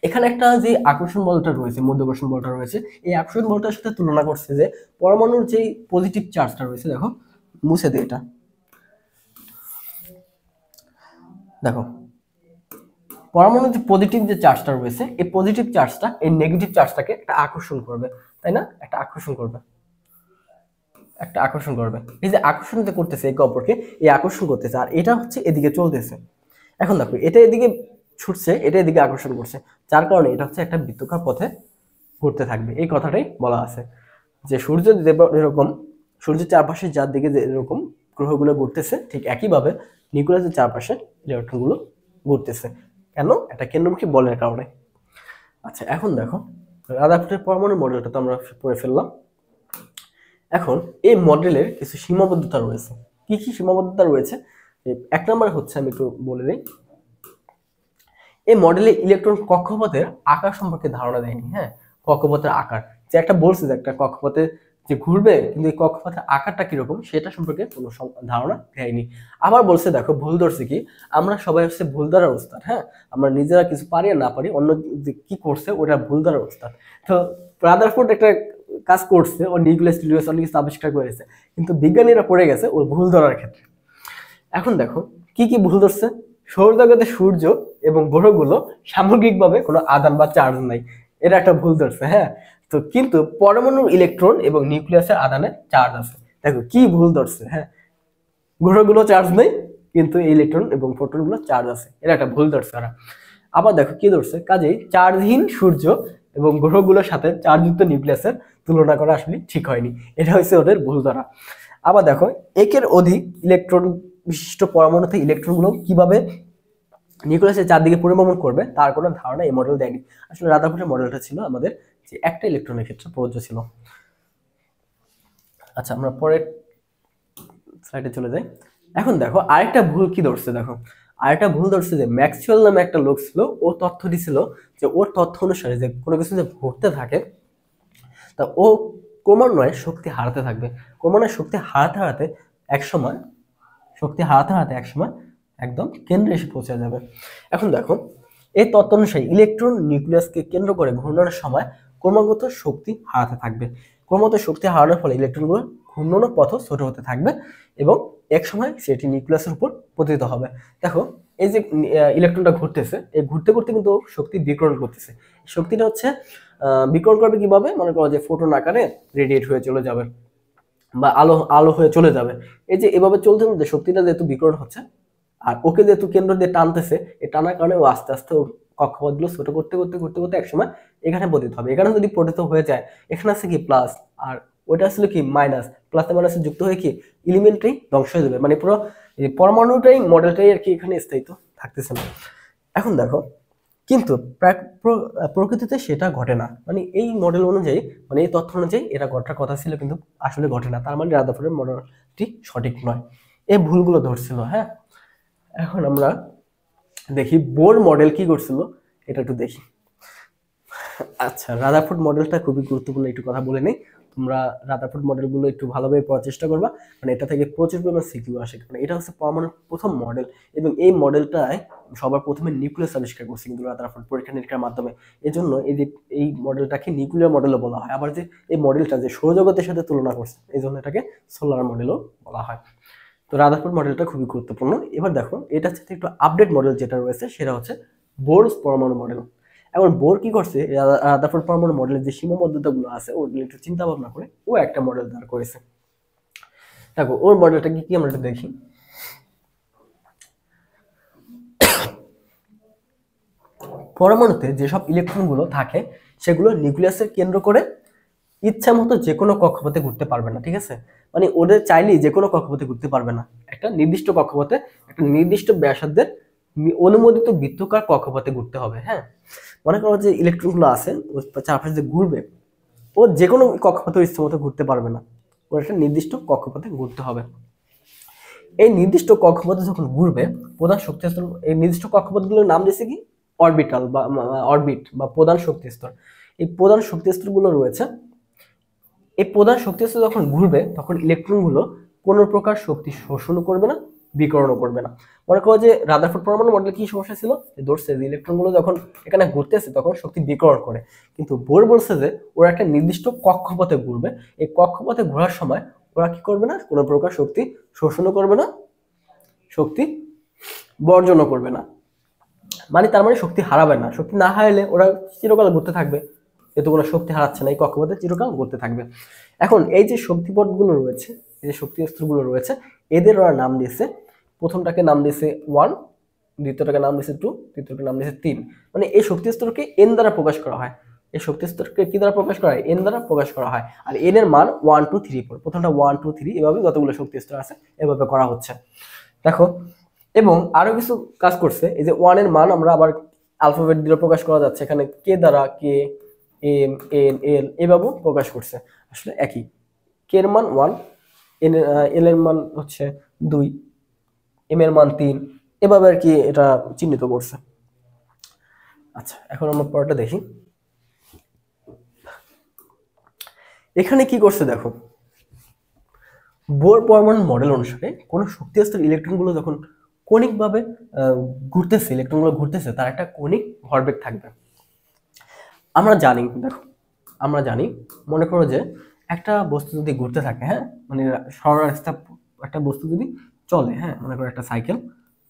এখানে একটা যে আকর্ষণ বলটা রয়েছে, মাধ্যাকর্ষণ বলটা রয়েছে, এই আকর্ষণ বলটার সাথে তুলনা করছে যে পরমাণুর যে পজিটিভ চার্জটা রয়েছে, দেখো মুছে দিই এটা, দেখো পরমাণুর যে পজিটিভ যে চার্জটা রয়েছে, এই পজিটিভ চার্জটা এই নেগেটিভ চার্জটাকে একটা আকর্ষণ করবে, তাই না? একটা আকর্ষণ করবে। এই যে আকর্ষণ যে করতেছে একে অপরকে, এই আকর্ষণ করতেছে, আর এটা হচ্ছে এদিকে চলতেছে। এখন দেখো এটা এদিকে ছুটছে, এটা এদিকে আকর্ষণ করছে, যার কারণে এটা হচ্ছে একটা বৃত্তাকার পথে ঘুরতে থাকবে, এই কথাটাই বলা আছে। যে সূর্য যেরকম সূর্যের চারপাশে যার দিকে যেরকম গ্রহগুলো ঘুরতেছে, ঠিক একইভাবে নিউক্লিয়াসের চারপাশে ইলেকট্রনগুলো ঘুরতেছে। কেন? একটা কেন্দ্রমুখী বলের কারণে। আচ্ছা এখন দেখো রাদারফোর্ডের পরমাণু মডেলটা তো আমরা পড়ে ফেললাম। এখন এই মডেলের কিছু সীমাবদ্ধতা রয়েছে। কি কি সীমাবদ্ধতা রয়েছে? এক নম্বরে হচ্ছে, আমি একটু বলে দিই, এই মডেলে ইলেকট্রন কক্ষপথের আকার সম্পর্কে ধারণা দেয়নি। হ্যাঁ, কক্ষপথের আকার যে একটা বলছে যে একটা কক্ষপথে যে ঘুরবে, কিন্তু এই কক্ষপথের আকারটা কিরকম সেটা সম্পর্কে কোনো ধারণা দেয়নি। আবার বলছে দেখো ভুল ধরছে কি, আমরা সবাই হচ্ছে ভুল ধরার ওস্তাদ। হ্যাঁ, আমরা নিজেরা কিছু পারি আর না পারি, অন্য যে কি করছে ওটা ভুল ধরার ওস্তাদ। তো রাদারফোর্ড একটা কাজ করছে, ও নিউক্লিয়াস টিউলিয়াস অনেক কিছু আবিষ্কার করেছে, কিন্তু বিজ্ঞানীরা পড়ে গেছে ওর ভুল ধরার ক্ষেত্রে। এখন দেখো কি কি ভুল ধরছে। সৌরজগতে সূর্য এবং গ্রহগুলো সামগ্রিকভাবে কোনো আধান বা চার্জ নাই, এটা একটা ভুল ধরছে। হ্যাঁ, তো কিন্তু পরমাণুর ইলেকট্রন এবং নিউক্লিয়াসের আধানে চার্জ আছে। দেখো কি ভুল ধরছে। হ্যাঁ, গ্রহগুলো চার্জ নেই, কিন্তু ইলেকট্রন এবং প্রোটনগুলো চার্জ আছে, এটা একটা ভুল ধরছে ওরা। আবার দেখো কি ধরছে, কাজেই চার্জহীন সূর্য এবং গ্রহগুলোর সাথে চার্জযুক্ত নিউক্লিয়াসের তুলনা করা আসলে ঠিক হয়নি, এটা হচ্ছে ওদের ভুল ধরা। আবার দেখো একের অধিক ইলেকট্রন বিশিষ্ট পরমাণুতে ইলেকট্রনগুলো কিভাবে নিউক্লিয়াসের চারদিকে পরিভ্রমণ করবে তার কোনো ধারণা এই মডেল দেয়নি। আসলে রাদারফোর্ডের মডেলটা ছিল আমাদের যে একটা ইলেকট্রনের ক্ষেত্রে প্রযোজ্য ছিল। আচ্ছা, আমরা পরের স্লাইডে চলে যাই। এখন দেখো আরেকটা ভুল কি ধরছে। দেখো আরেকটা ভুল ধরছে যে ম্যাক্সওয়েল নামে একটা লোক ছিল, ও তথ্য দিছিল যে ওর তথ্য অনুসারে যে কোনো কিছু যে ঘটতে থাকে তা ও ক্রমান্বয়ে শক্তি হারাতে থাকবে, ক্রমান্বয়ে শক্তি হারাতে হারাতে একসময় একসময় একদম কেন্দ্রে এসে পৌঁছে যাবে। এখন দেখো এই তত্ত্ব অনুসারে ইলেকট্রন নিউক্লিয়াসকে কেন্দ্র করে ঘূর্ণনের সময় ক্রমাগত শক্তি হারাতে থাকবে। ক্রমাগত শক্তি হারানোর ফলে ইলেকট্রনগুলো ঘূর্ণনের পথও ছোট হতে থাকবে এবং এক সময় সেটি নিউক্লিয়াসের উপর পতিত হবে। দেখো এই যে ইলেকট্রনটা ঘুরতেছে, এই ঘুরতে ঘুরতে কিন্তু শক্তি বিকিরণ করতেছে। শক্তিটা হচ্ছে বিকিরণ করবে কিভাবে, মনে করো যে ফোটন আকারে রেডিয়েট হয়ে চলে যাবে বা আলো আলো হয়ে চলে যাবে। এই যে এভাবে চলতে চলতে শক্তিটা যেহেতু বিকিরণ হচ্ছে আর ওকে যেহেতু কেন্দ্র দিয়ে টানতেছে, এই টানার কারণে ও আস্তে আস্তে কক্ষপথগুলো ছোট করতে করতে করতে করতে একসময় এখানে পতিত হবে। এখানে যদি পতিত হয়ে যায়, এখানে আছে কি প্লাস, আর ওইটা আসলে কি মাইনাস, প্লাসে মাইনাসে যুক্ত হয়ে কি এলিমেন্টটাই ধ্বংস হয়ে যাবে, মানে পুরো পরমাণুটাই মডেলটাই আর কি এখানে স্থায়িত্ব থাকতেছে না। এখন দেখো কিন্তু প্রকৃতিতে সেটা ঘটে না, মানে এই মডেল অনুযায়ী, মানে এই তথ্য অনুযায়ী এটা ঘটার কথা ছিল কিন্তু আসলে ঘটে না, তার মানে রাদারফোর্ডের মডেলটি সঠিক নয়, এই ভুলগুলো ধরছিল। হ্যাঁ, এখন আমরা দেখি বোর মডেল কি করছিল, এটা একটু দেখি। আচ্ছা, রাদারফোর্ড মডেলটা খুবই গুরুত্বপূর্ণ, একটু কথা বলে নেই। তোমরা রাদারফোর্ড মডেলগুলো একটু ভালোভাবে পড়ার চেষ্টা করবা, মানে এটা থেকে প্রচুর পরিমাণ সিকিউ আসে, কারণ এটা হচ্ছে পরমাণুর প্রথম মডেল এবং এই মডেলটায় সবার প্রথমে নিউক্লিয়াস আবিষ্কার করছে কিন্তু রাদারফোর্ড পরীক্ষা নিরীক্ষার মাধ্যমে। এজন্য এই মডেলটাকে নিউক্লিয়ার মডেলও বলা হয়। আবার যে এই মডেলটা যে সৌরজগতের সাথে তুলনা করছে, এই জন্য এটাকে সোলার মডেলও বলা হয়। তো রাদারফোর্ড মডেলটা খুবই গুরুত্বপূর্ণ। এবার দেখো এটার সাথে একটু আপডেট মডেল যেটা রয়েছে সেটা হচ্ছে বোরস পরমাণু মডেল। এখন বোর কি করছে, রাদারফোর্ড পরমাণু মডেলের যে সীমাবদ্ধতাগুলো আছে ওগুলো একটু চিন্তা ভাবনা করে ও একটা মডেল দাঁড় করেছে। দেখো ওর মডেলটা কি আমরা একটু দেখি। পরমাণুতে যেসব ইলেকট্রনগুলো থাকে সেগুলো নিউক্লিয়াসের কেন্দ্র করে ইচ্ছা মতো যে কোনো কক্ষপথে ঘুরতে পারবে না, ঠিক আছে? মানে ওদের চাইলেই যে কোনো কক্ষপথে ঘুরতে পারবে না, একটা নির্দিষ্ট কক্ষপথে একটা নির্দিষ্ট ব্যাসার্ধের অনুমোদিত বৃত্তাকার কক্ষপথে ঘুরতে হবে। হ্যাঁ, মনে করো যে ইলেকট্রনগুলো আছে ওর চারপাশে যে ঘুরবে, ও যে কোনো কক্ষপথে ইচ্ছা মতো ঘুরতে পারবে না, ওর একটা নির্দিষ্ট কক্ষপথে ঘুরতে হবে। এই নির্দিষ্ট কক্ষপথে যখন ঘুরবে প্রধান শক্তি স্তর, এই নির্দিষ্ট কক্ষপথগুলোর নাম দিয়েছে কি অরবিটাল বা অরবিট বা প্রধান শক্তি স্তর। এই প্রধান শক্তি স্তরগুলো রয়েছে, এই প্রধান শক্তি স্তর যখন ঘুরবে তখন ইলেকট্রনগুলো কোনো প্রকার শক্তি শোষণও করবে না, বিকরণও করবে না। মনে করো যে রাদারফোর্ড পরমাণু মডেলে কি সমস্যা ছিল, ধরছে যে ইলেকট্রনগুলো যখন এখানে ঘুরতেছে তখন শক্তি বিকরণ করে, কিন্তু বোর বলছে যে ওরা একটা নির্দিষ্ট কক্ষপথে ঘুরবে, এই কক্ষপথে ঘোরার সময় ওরা কি করবে না, কোনো প্রকার শক্তি শোষণও করবে না, শক্তি বর্জনও করবে না। মানে তার মানে শক্তি হারাবে না, শক্তি না হারালে ওরা চিরকাল ঘুরতে থাকবে, যেহেতু কোনো শক্তি হারাচ্ছে না এই কক্ষপথে চিরকাল ঘুরতে থাকবে। এখন এই যে শক্তিপথগুলো রয়েছে, এই যে শক্তি স্তরগুলো রয়েছে, এদের ওরা নাম দিয়েছে, প্রথমটাকে নাম দিয়েছে 1, দ্বিতীয়টাকে নাম দিয়েছে 2, তৃতীয়টাকে নাম দিয়েছে 3। মানে এই শক্তি স্তরকে এন দ্বারা প্রকাশ করা হয়, এই শক্তি স্তরকে কি দ্বারা প্রকাশ করা হয়, এন দ্বারা প্রকাশ করা হয়। আর এন এর মান 1 2 3 4, প্রথমটা 1 2 3 এভাবে যতগুলো শক্তি স্তর আছে এভাবে করা হচ্ছে। দেখো এবং আরো কিছু কাজ করছে, এই যে 1 এর মান আমরা আবার অ্যালফাবেট দিয়ে প্রকাশ করা যাচ্ছে, এখানে কে দ্বারা কে, এম এন এল এভাবে প্রকাশ করছে, আসলে একই। কে এর মান 1, এল এর মান হচ্ছে 2, এম এর মান 3, এভাবে আর কি এটা চিহ্নিত করছে। আচ্ছা, এখন আমরা পরেরটা দেখি। এখানে কি করছে দেখো, বোর পরমাণু মডেল অনুসারে কোনো শক্তি স্তর ইলেকট্রনগুলো যখন কণিকভাবে ঘুরতেছে, ইলেকট্রনগুলো ঘুরতেছে, তার একটা কণিক ভরবেগ থাকবে। আমরা জানি, দেখো আমরা জানি, মনে করো যে একটা বস্তু যদি ঘুরতে থাকে, হ্যাঁ মানে সরল রাস্তা একটা বস্তু যদি চলে, হ্যাঁ মনে করো একটা সাইকেল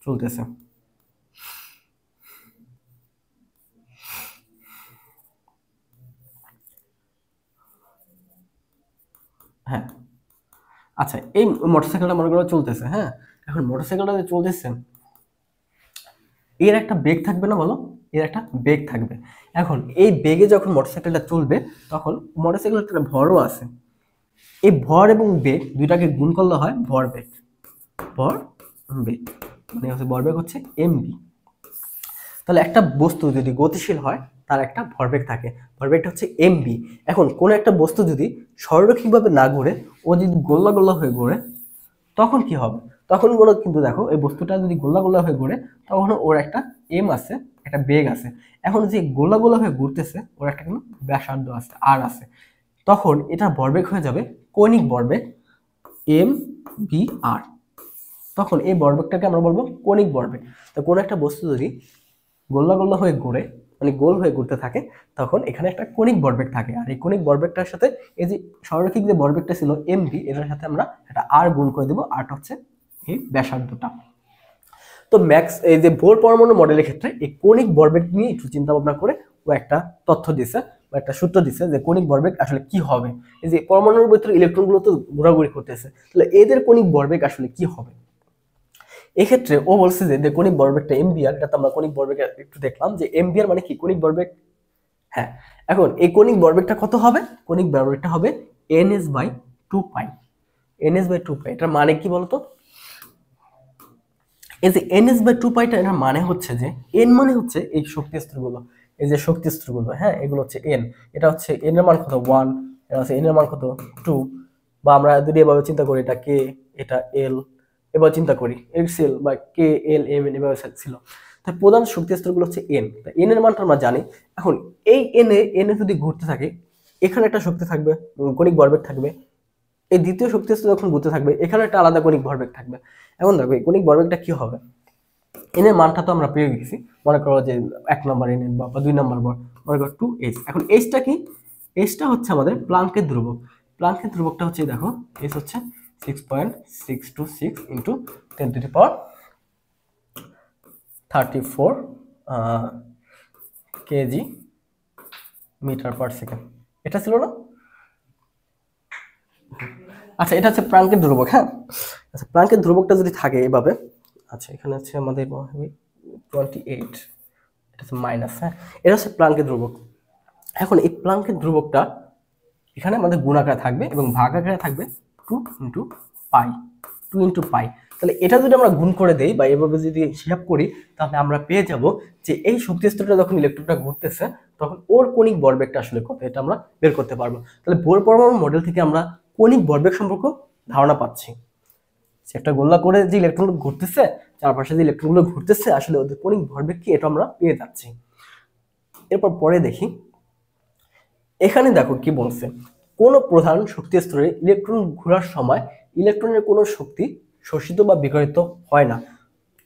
চলতেছে, হ্যাঁ আচ্ছা এই মোটরসাইকেলটা মনে করো চলতেছে, হ্যাঁ এখন মোটরসাইকেলটা যে চলতেছে এর একটা বেগ থাকবে না, বলো এর একটা বেগ থাকবে। এখন এই বেগে যখন মোটরসাইকেলটা চলবে তখন মোটরসাইকেলের একটা ভরও আছে, এই ভর এবং বেগ দুইটাকে গুণ করলে হয় ভরবেগ, ভর বেগ মানে হচ্ছে ভরবেগ হচ্ছে এমবি। তাহলে একটা বস্তু যদি গতিশীল হয় তার একটা ভরবেগ থাকে, ভরবেগটা হচ্ছে এমবি। এখন কোন একটা বস্তু যদি সরলরৈখিকভাবে না ঘুরে, ও যদি গোল্লা গোল্লা হয়ে ঘুরে, তখন কি হবে, তখন কোনো কিন্তু দেখো এই বস্তুটা যদি গোল্লা গোল্লা হয়ে ঘুরে তখন ওর একটা এম আছে, একটা বেগ আছে। এখন যে গোল্লা গোল্লা হয়ে ঘুরতেছে ওর একটা কিন্তু ব্যাসার্ধ আছে, আর আছে, তখন এটা ভরবেগ হয়ে যাবে কৌণিক ভরবেগ এম বি আর। তখন এই ভরবেগটাকে আমরা বলবো কৌণিক ভরবেগ। তো কোনো একটা বস্তু যদি গোল্লা গোল্লা হয়ে ঘুরে, মানে গোল হয়ে ঘুরতে থাকে, তখন এখানে একটা কৌণিক ভরবেগ থাকে, আর এই কৌণিক ভরবেগটার সাথে এই যে সরলরৈখিক যে ভরবেগটা ছিল এমভি, এটার সাথে আমরা একটা আর গুণ করে দেবো, আরটা হচ্ছে এই ব্যাসার্ধটা। তো ম্যাক্স এই যে বোর পরমাণু মডেলের ক্ষেত্রে এই কৌণিক ভরবেগ নিয়ে একটু চিন্তা ভাবনা করে ও একটা তথ্য দিছে বা একটা সূত্র দিছে যে কৌণিক ভরবেগ আসলে কি হবে। এই যে পরমাণুর ভিতরে ইলেকট্রনগুলো তো ঘোরাঘুরি করতেছে, তাহলে এদের কৌণিক ভরবেগ আসলে কি হবে। এক্ষেত্রে ও বলছে যে কৌণিক ভরবেগটা এমবিআর, এটা তো আমরা কৌণিক ভরবেগ একটু দেখলাম যে এমবিআর মানে কি কৌণিক ভরবেগ, হ্যাঁ এখন এই কৌণিক ভরবেগটা কত হবে, কৌণিক ভরবেগটা হবে NS by 2 pi, NS by 2 pi. এটার মানে কি বলতো, এই যে এনএস বাই 2 পাইটা এটার মানে হচ্ছে যে এন মানে হচ্ছে এই শক্তি স্তরগুলো, এই যে শক্তি স্তরগুলো, হ্যাঁ এগুলো হচ্ছে এন, এটা হচ্ছে এন এর মান কত 1, এটা হচ্ছে এন এর মান কত 2, বা আমরা যদি এভাবে চিন্তা করি এটা কে, এটা এল, এবার চিন্তা করি এক্সেল বা কে এল এম এন এভাবে ছিল। তাই প্রধান শক্তি স্তরগুলো হচ্ছে এন, এন এর মানটা আমরা জানি। এখন এই এন এ যদি ঘুরতে থাকে, এখানে একটা শক্তি থাকবে, কৌণিক ভরবেগ থাকবে, এই দ্বিতীয় শক্তি স্তর যখন ঘুরতে থাকবে এখানে একটা আলাদা কৌণিক ভরবেগ থাকবে। এখন দেখো এই কৌণিক ভরবেগটা কি হবে, এন এর মানটা তো আমরা পেয়ে গেছি, মনে করো যে 1 নম্বর এন বা 2 নম্বর ভর, মনে করো 2h। এখন এইচটা কি, এইচটা হচ্ছে আমাদের প্লাঙ্কের ধ্রুবক, প্লাঙ্কের ধ্রুবকটা হচ্ছে দেখো এইচ হচ্ছে 6.626 into 10⁻34 kg metre per second, এটা ছিল না। আচ্ছা এটা হচ্ছে প্লাঙ্কের ধ্রুবক, হ্যাঁ আচ্ছা প্লাঙ্কের ধ্রুবকটা যদি থাকে এভাবে, আচ্ছা এখানে হচ্ছে আমাদের 28, এটা হচ্ছে মাইনাস, হ্যাঁ এটা হচ্ছে প্লাঙ্কের ধ্রুবক। এখন এই প্লাঙ্কের ধ্রুবকটা এখানে আমাদের গুণ আকারে থাকবে এবং ভাগ আকারে থাকবে 2 ইন্টু পাই। তাহলে এটা যদি আমরা গুণ করে দেই বা এভাবে যদি হিসাব করি, তাহলে আমরা পেয়ে যাব যে এই শক্তি স্তরটা যখন ইলেকট্রনটা ঘুরতেছে তখন ওর কৌণিক ভরবেগটা আসলে কত, এটা আমরা বের করতে পারবো। তাহলে বোর পরমাণু মডেল থেকে আমরা কৌণিক ভরবেগ সম্পর্কে ধারণা পাচ্ছি, একটা গোল্লা করে যে ইলেকট্রনগুলো ঘুরতেছে, চারপাশে যে ইলেকট্রনগুলো ঘুরতেছে আসলে ওদের কৌণিক ভরবেগ কি, এটা আমরা পেয়ে যাচ্ছি। এরপর পরে দেখি, এখানে দেখো কি বলছে, কোন প্রধান শক্তি স্তরে ইলেকট্রন ঘোরার সময় ইলেকট্রনের কোনো শক্তি শোষিত বা বিকিরিত হয় না,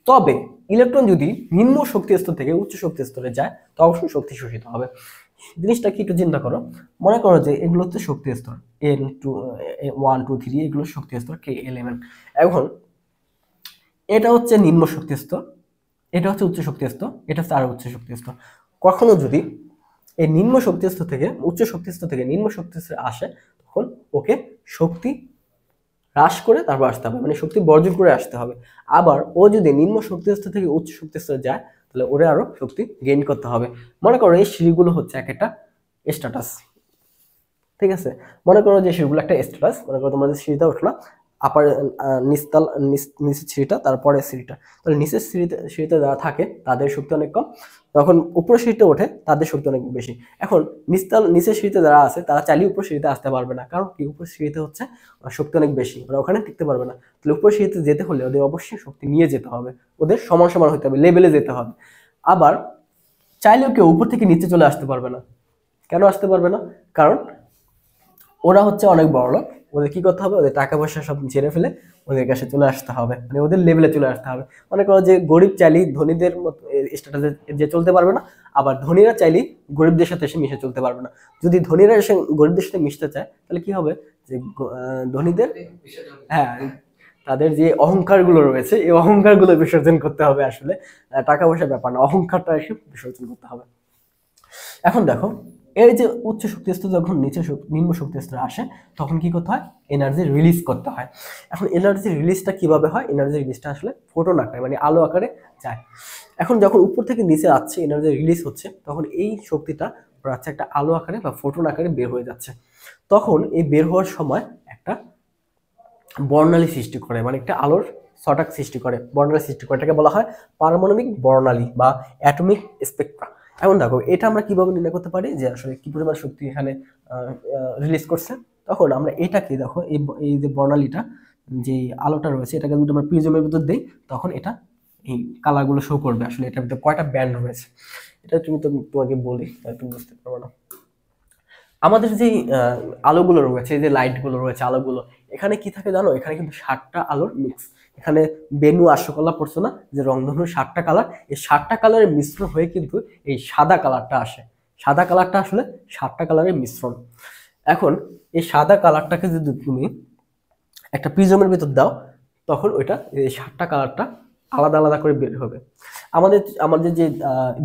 তবে ইলেকট্রন যদি নিম্ন শক্তি স্তর থেকে উচ্চ শক্তি স্তরে যায় তো অবশ্যই শক্তি শোষিত হবে। জিনিসটা কি একটু চিন্তা করো, মনে করো যে এগুলো হচ্ছে শক্তি স্তর এন টু 1 2 3, এগুলো শক্তি স্তর কে এল এম এন। এখন এটা হচ্ছে নিম্ন শক্তি স্তর, এটা হচ্ছে উচ্চ শক্তি স্তর, এটা হচ্ছে আরো উচ্চ শক্তি স্তর। কখনো যদি এই নিম্ন শক্তি স্তর থেকে উচ্চ শক্তি স্তর থেকে নিম্ন শক্তি স্তরে আসে, তখন ওকে শক্তি হ্রাস করে তারপর আসতে হবে, মানে শক্তি বর্জন করে আসতে হবে। আবার ও যদি নিম্ন শক্তি স্তর থেকে উচ্চ শক্তি স্তরে যায় তাহলে ওরে আরো শক্তি গেইন করতে হবে। মনে করো এই সিঁড়িগুলো হচ্ছে এক একটা স্ট্যাটাস, ঠিক আছে, মনে করো যে সিঁড়িগুলো একটা স্ট্যাটাস, মনে করো তোমরা যে সিঁড়িতে উঠলা, আপার নিচতল নিচের সিঁড়িটা তারপরে সিঁড়িটা, তাহলে নিচের সিঁড়িতে যারা থাকে তাদের শক্তি অনেক কম, তখন উপরের সিঁড়িতে ওঠে তাদের শক্তি অনেক বেশি। এখন নিচের সিঁড়িতে যারা আছে তারা চাইলেই উপর সিঁড়িতে আসতে পারবে না, কারণ কি উপর সিঁড়িতে হচ্ছে শক্তি অনেক বেশি, ওরা ওখানে টিকতে পারবে না। তাহলে উপর সিঁড়িতে যেতে হলে ওদের অবশ্যই শক্তি নিয়ে যেতে হবে, ওদের সমান সমান হতে হবে, লেভেলে যেতে হবে। আবার চাইলেও কেউ উপর থেকে নিচে চলে আসতে পারবে না, কেন আসতে পারবে না, কারণ ওরা হচ্ছে অনেক বড় লোক, ওদের কি করতে হবে, ওদের টাকা পয়সা সব ঝেড়ে ফেলে ওদের কাছে চলে আসতে হবে, মানে ওদের লেভেলে চলে আসতে হবে। মনে করো যে গরিব চাইলেই ধনীদের মতো স্ট্যাটাসে যে চলতে পারবে না, আবার ধনীরা চাইলেই গরিবদের সাথে এসে মিশে চলতে পারবে না। যদি ধনীরা এসে গরিবদের সাথে মিশতে চায় তাহলে কি হবে, যে ধনীদের, হ্যাঁ, তাদের যে অহংকার গুলো রয়েছে এই অহংকার গুলো বিসর্জন করতে হবে। আসলে টাকা পয়সার ব্যাপার না, অহংকারটা এসে বিসর্জন করতে হবে। এখন দেখো, এই যে উচ্চ শক্তি স্তর যখন নিম্ন শক্তি স্তরে আসে তখন কি করতে হয়, এনার্জি রিলিজ করতে হয়। এখন এনার্জি রিলিজটা কিভাবে হয়, এনার্জি রিলিজটা আসলে ফোটন আকারে মানে আলো আকারে যায়। এখন যখন উপর থেকে নিচে আসছে এনার্জি রিলিজ হচ্ছে তখন এই শক্তিটা হচ্ছে একটা আলো আকারে বা ফোটন আকারে বের হয়ে যাচ্ছে। তখন এই বের হওয়ার সময় একটা বর্ণালী সৃষ্টি করে, মানে একটা আলোর ছটাক সৃষ্টি করে, বর্ণালী সৃষ্টি করে, এটাকে বলা হয় পারমাণবিক বর্ণালী বা অ্যাটমিক স্পেকট্রা। এখন দেখো এটা আমরা কিভাবে নির্ণয় করতে পারি যে আসলে কি পরিমাণ শক্তি এখানে রিলিজ করছে। তখন আমরা এটাকে দেখো, এই যে বর্ণালীটা, যে আলোটা রয়েছে এটাকে যদি আমরা প্রিজমের ভিতর দিই তখন এটা এই কালারগুলো শো করবে। আসলে এটার ভিতরে কয়টা ব্যান্ড রয়েছে এটা তোমাকে বলি, তুমি বুঝতে পারবে না। আমাদের যে আলোগুলো রয়েছে, যে লাইটগুলো রয়েছে, আলোগুলো, এখানে কি থাকে জানো, এখানে কিন্তু 7টা আলোর মিক্স। এখানে বেনু আশোকলা পড়ছো না, যে রংধনুর 7টা কালার, এই 7টা কালারের মিশ্রণ হয়ে কিন্তু এই সাদা কালারটা আসে। সাদা কালারটা আসলে 7টা কালারের মিশ্রণ। এখন এই সাদা কালারটাকে যদি তুমি একটা প্রিজমের ভিতর দাও তখন ওইটা এই 7টা কালারটা আলাদা আলাদা করে বের হবে। আমাদের আমাদের যে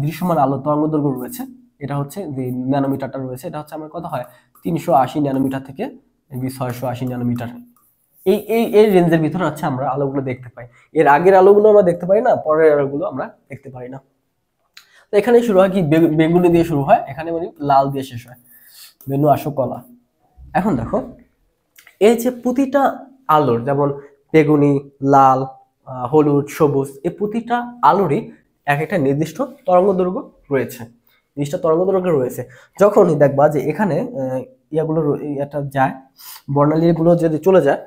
দৃশ্যমান আলো তরঙ্গ দৈর্ঘ্য রয়েছে, এটা হচ্ছে যে ন্যানোমিটারটা রয়েছে, এটা হচ্ছে আমার কত হয় 380 ন্যানোমিটার থেকে 680 ন্যানোমিটার। এই এই এই রেঞ্জের ভিতরে হচ্ছে আমরা আলোগুলো দেখতে পাই। এর আগের আলোগুলো আমরা দেখতে পাই না, পরের আলোগুলো আমরা দেখতে পাই না। তো এখানে শুরু হয় কি, বেগুনি দিয়ে শুরু হয়, এখানে মানে লাল দিয়ে শেষ হয়, বেনু আসো কলা। এখন দেখো এই যে প্রতিটা আলোর, যেমন বেগুনি, লাল, হলুদ, সবুজ, এই প্রতিটা আলোরই এক একটা নির্দিষ্ট তরঙ্গ দৈর্ঘ্য রয়েছে, নির্দিষ্ট তরঙ্গ দৈর্ঘ্য রয়েছে। যখনই দেখবা যে এখানে ইয়াগুলো এটা যায়, বর্ণালীগুলো যদি চলে যায়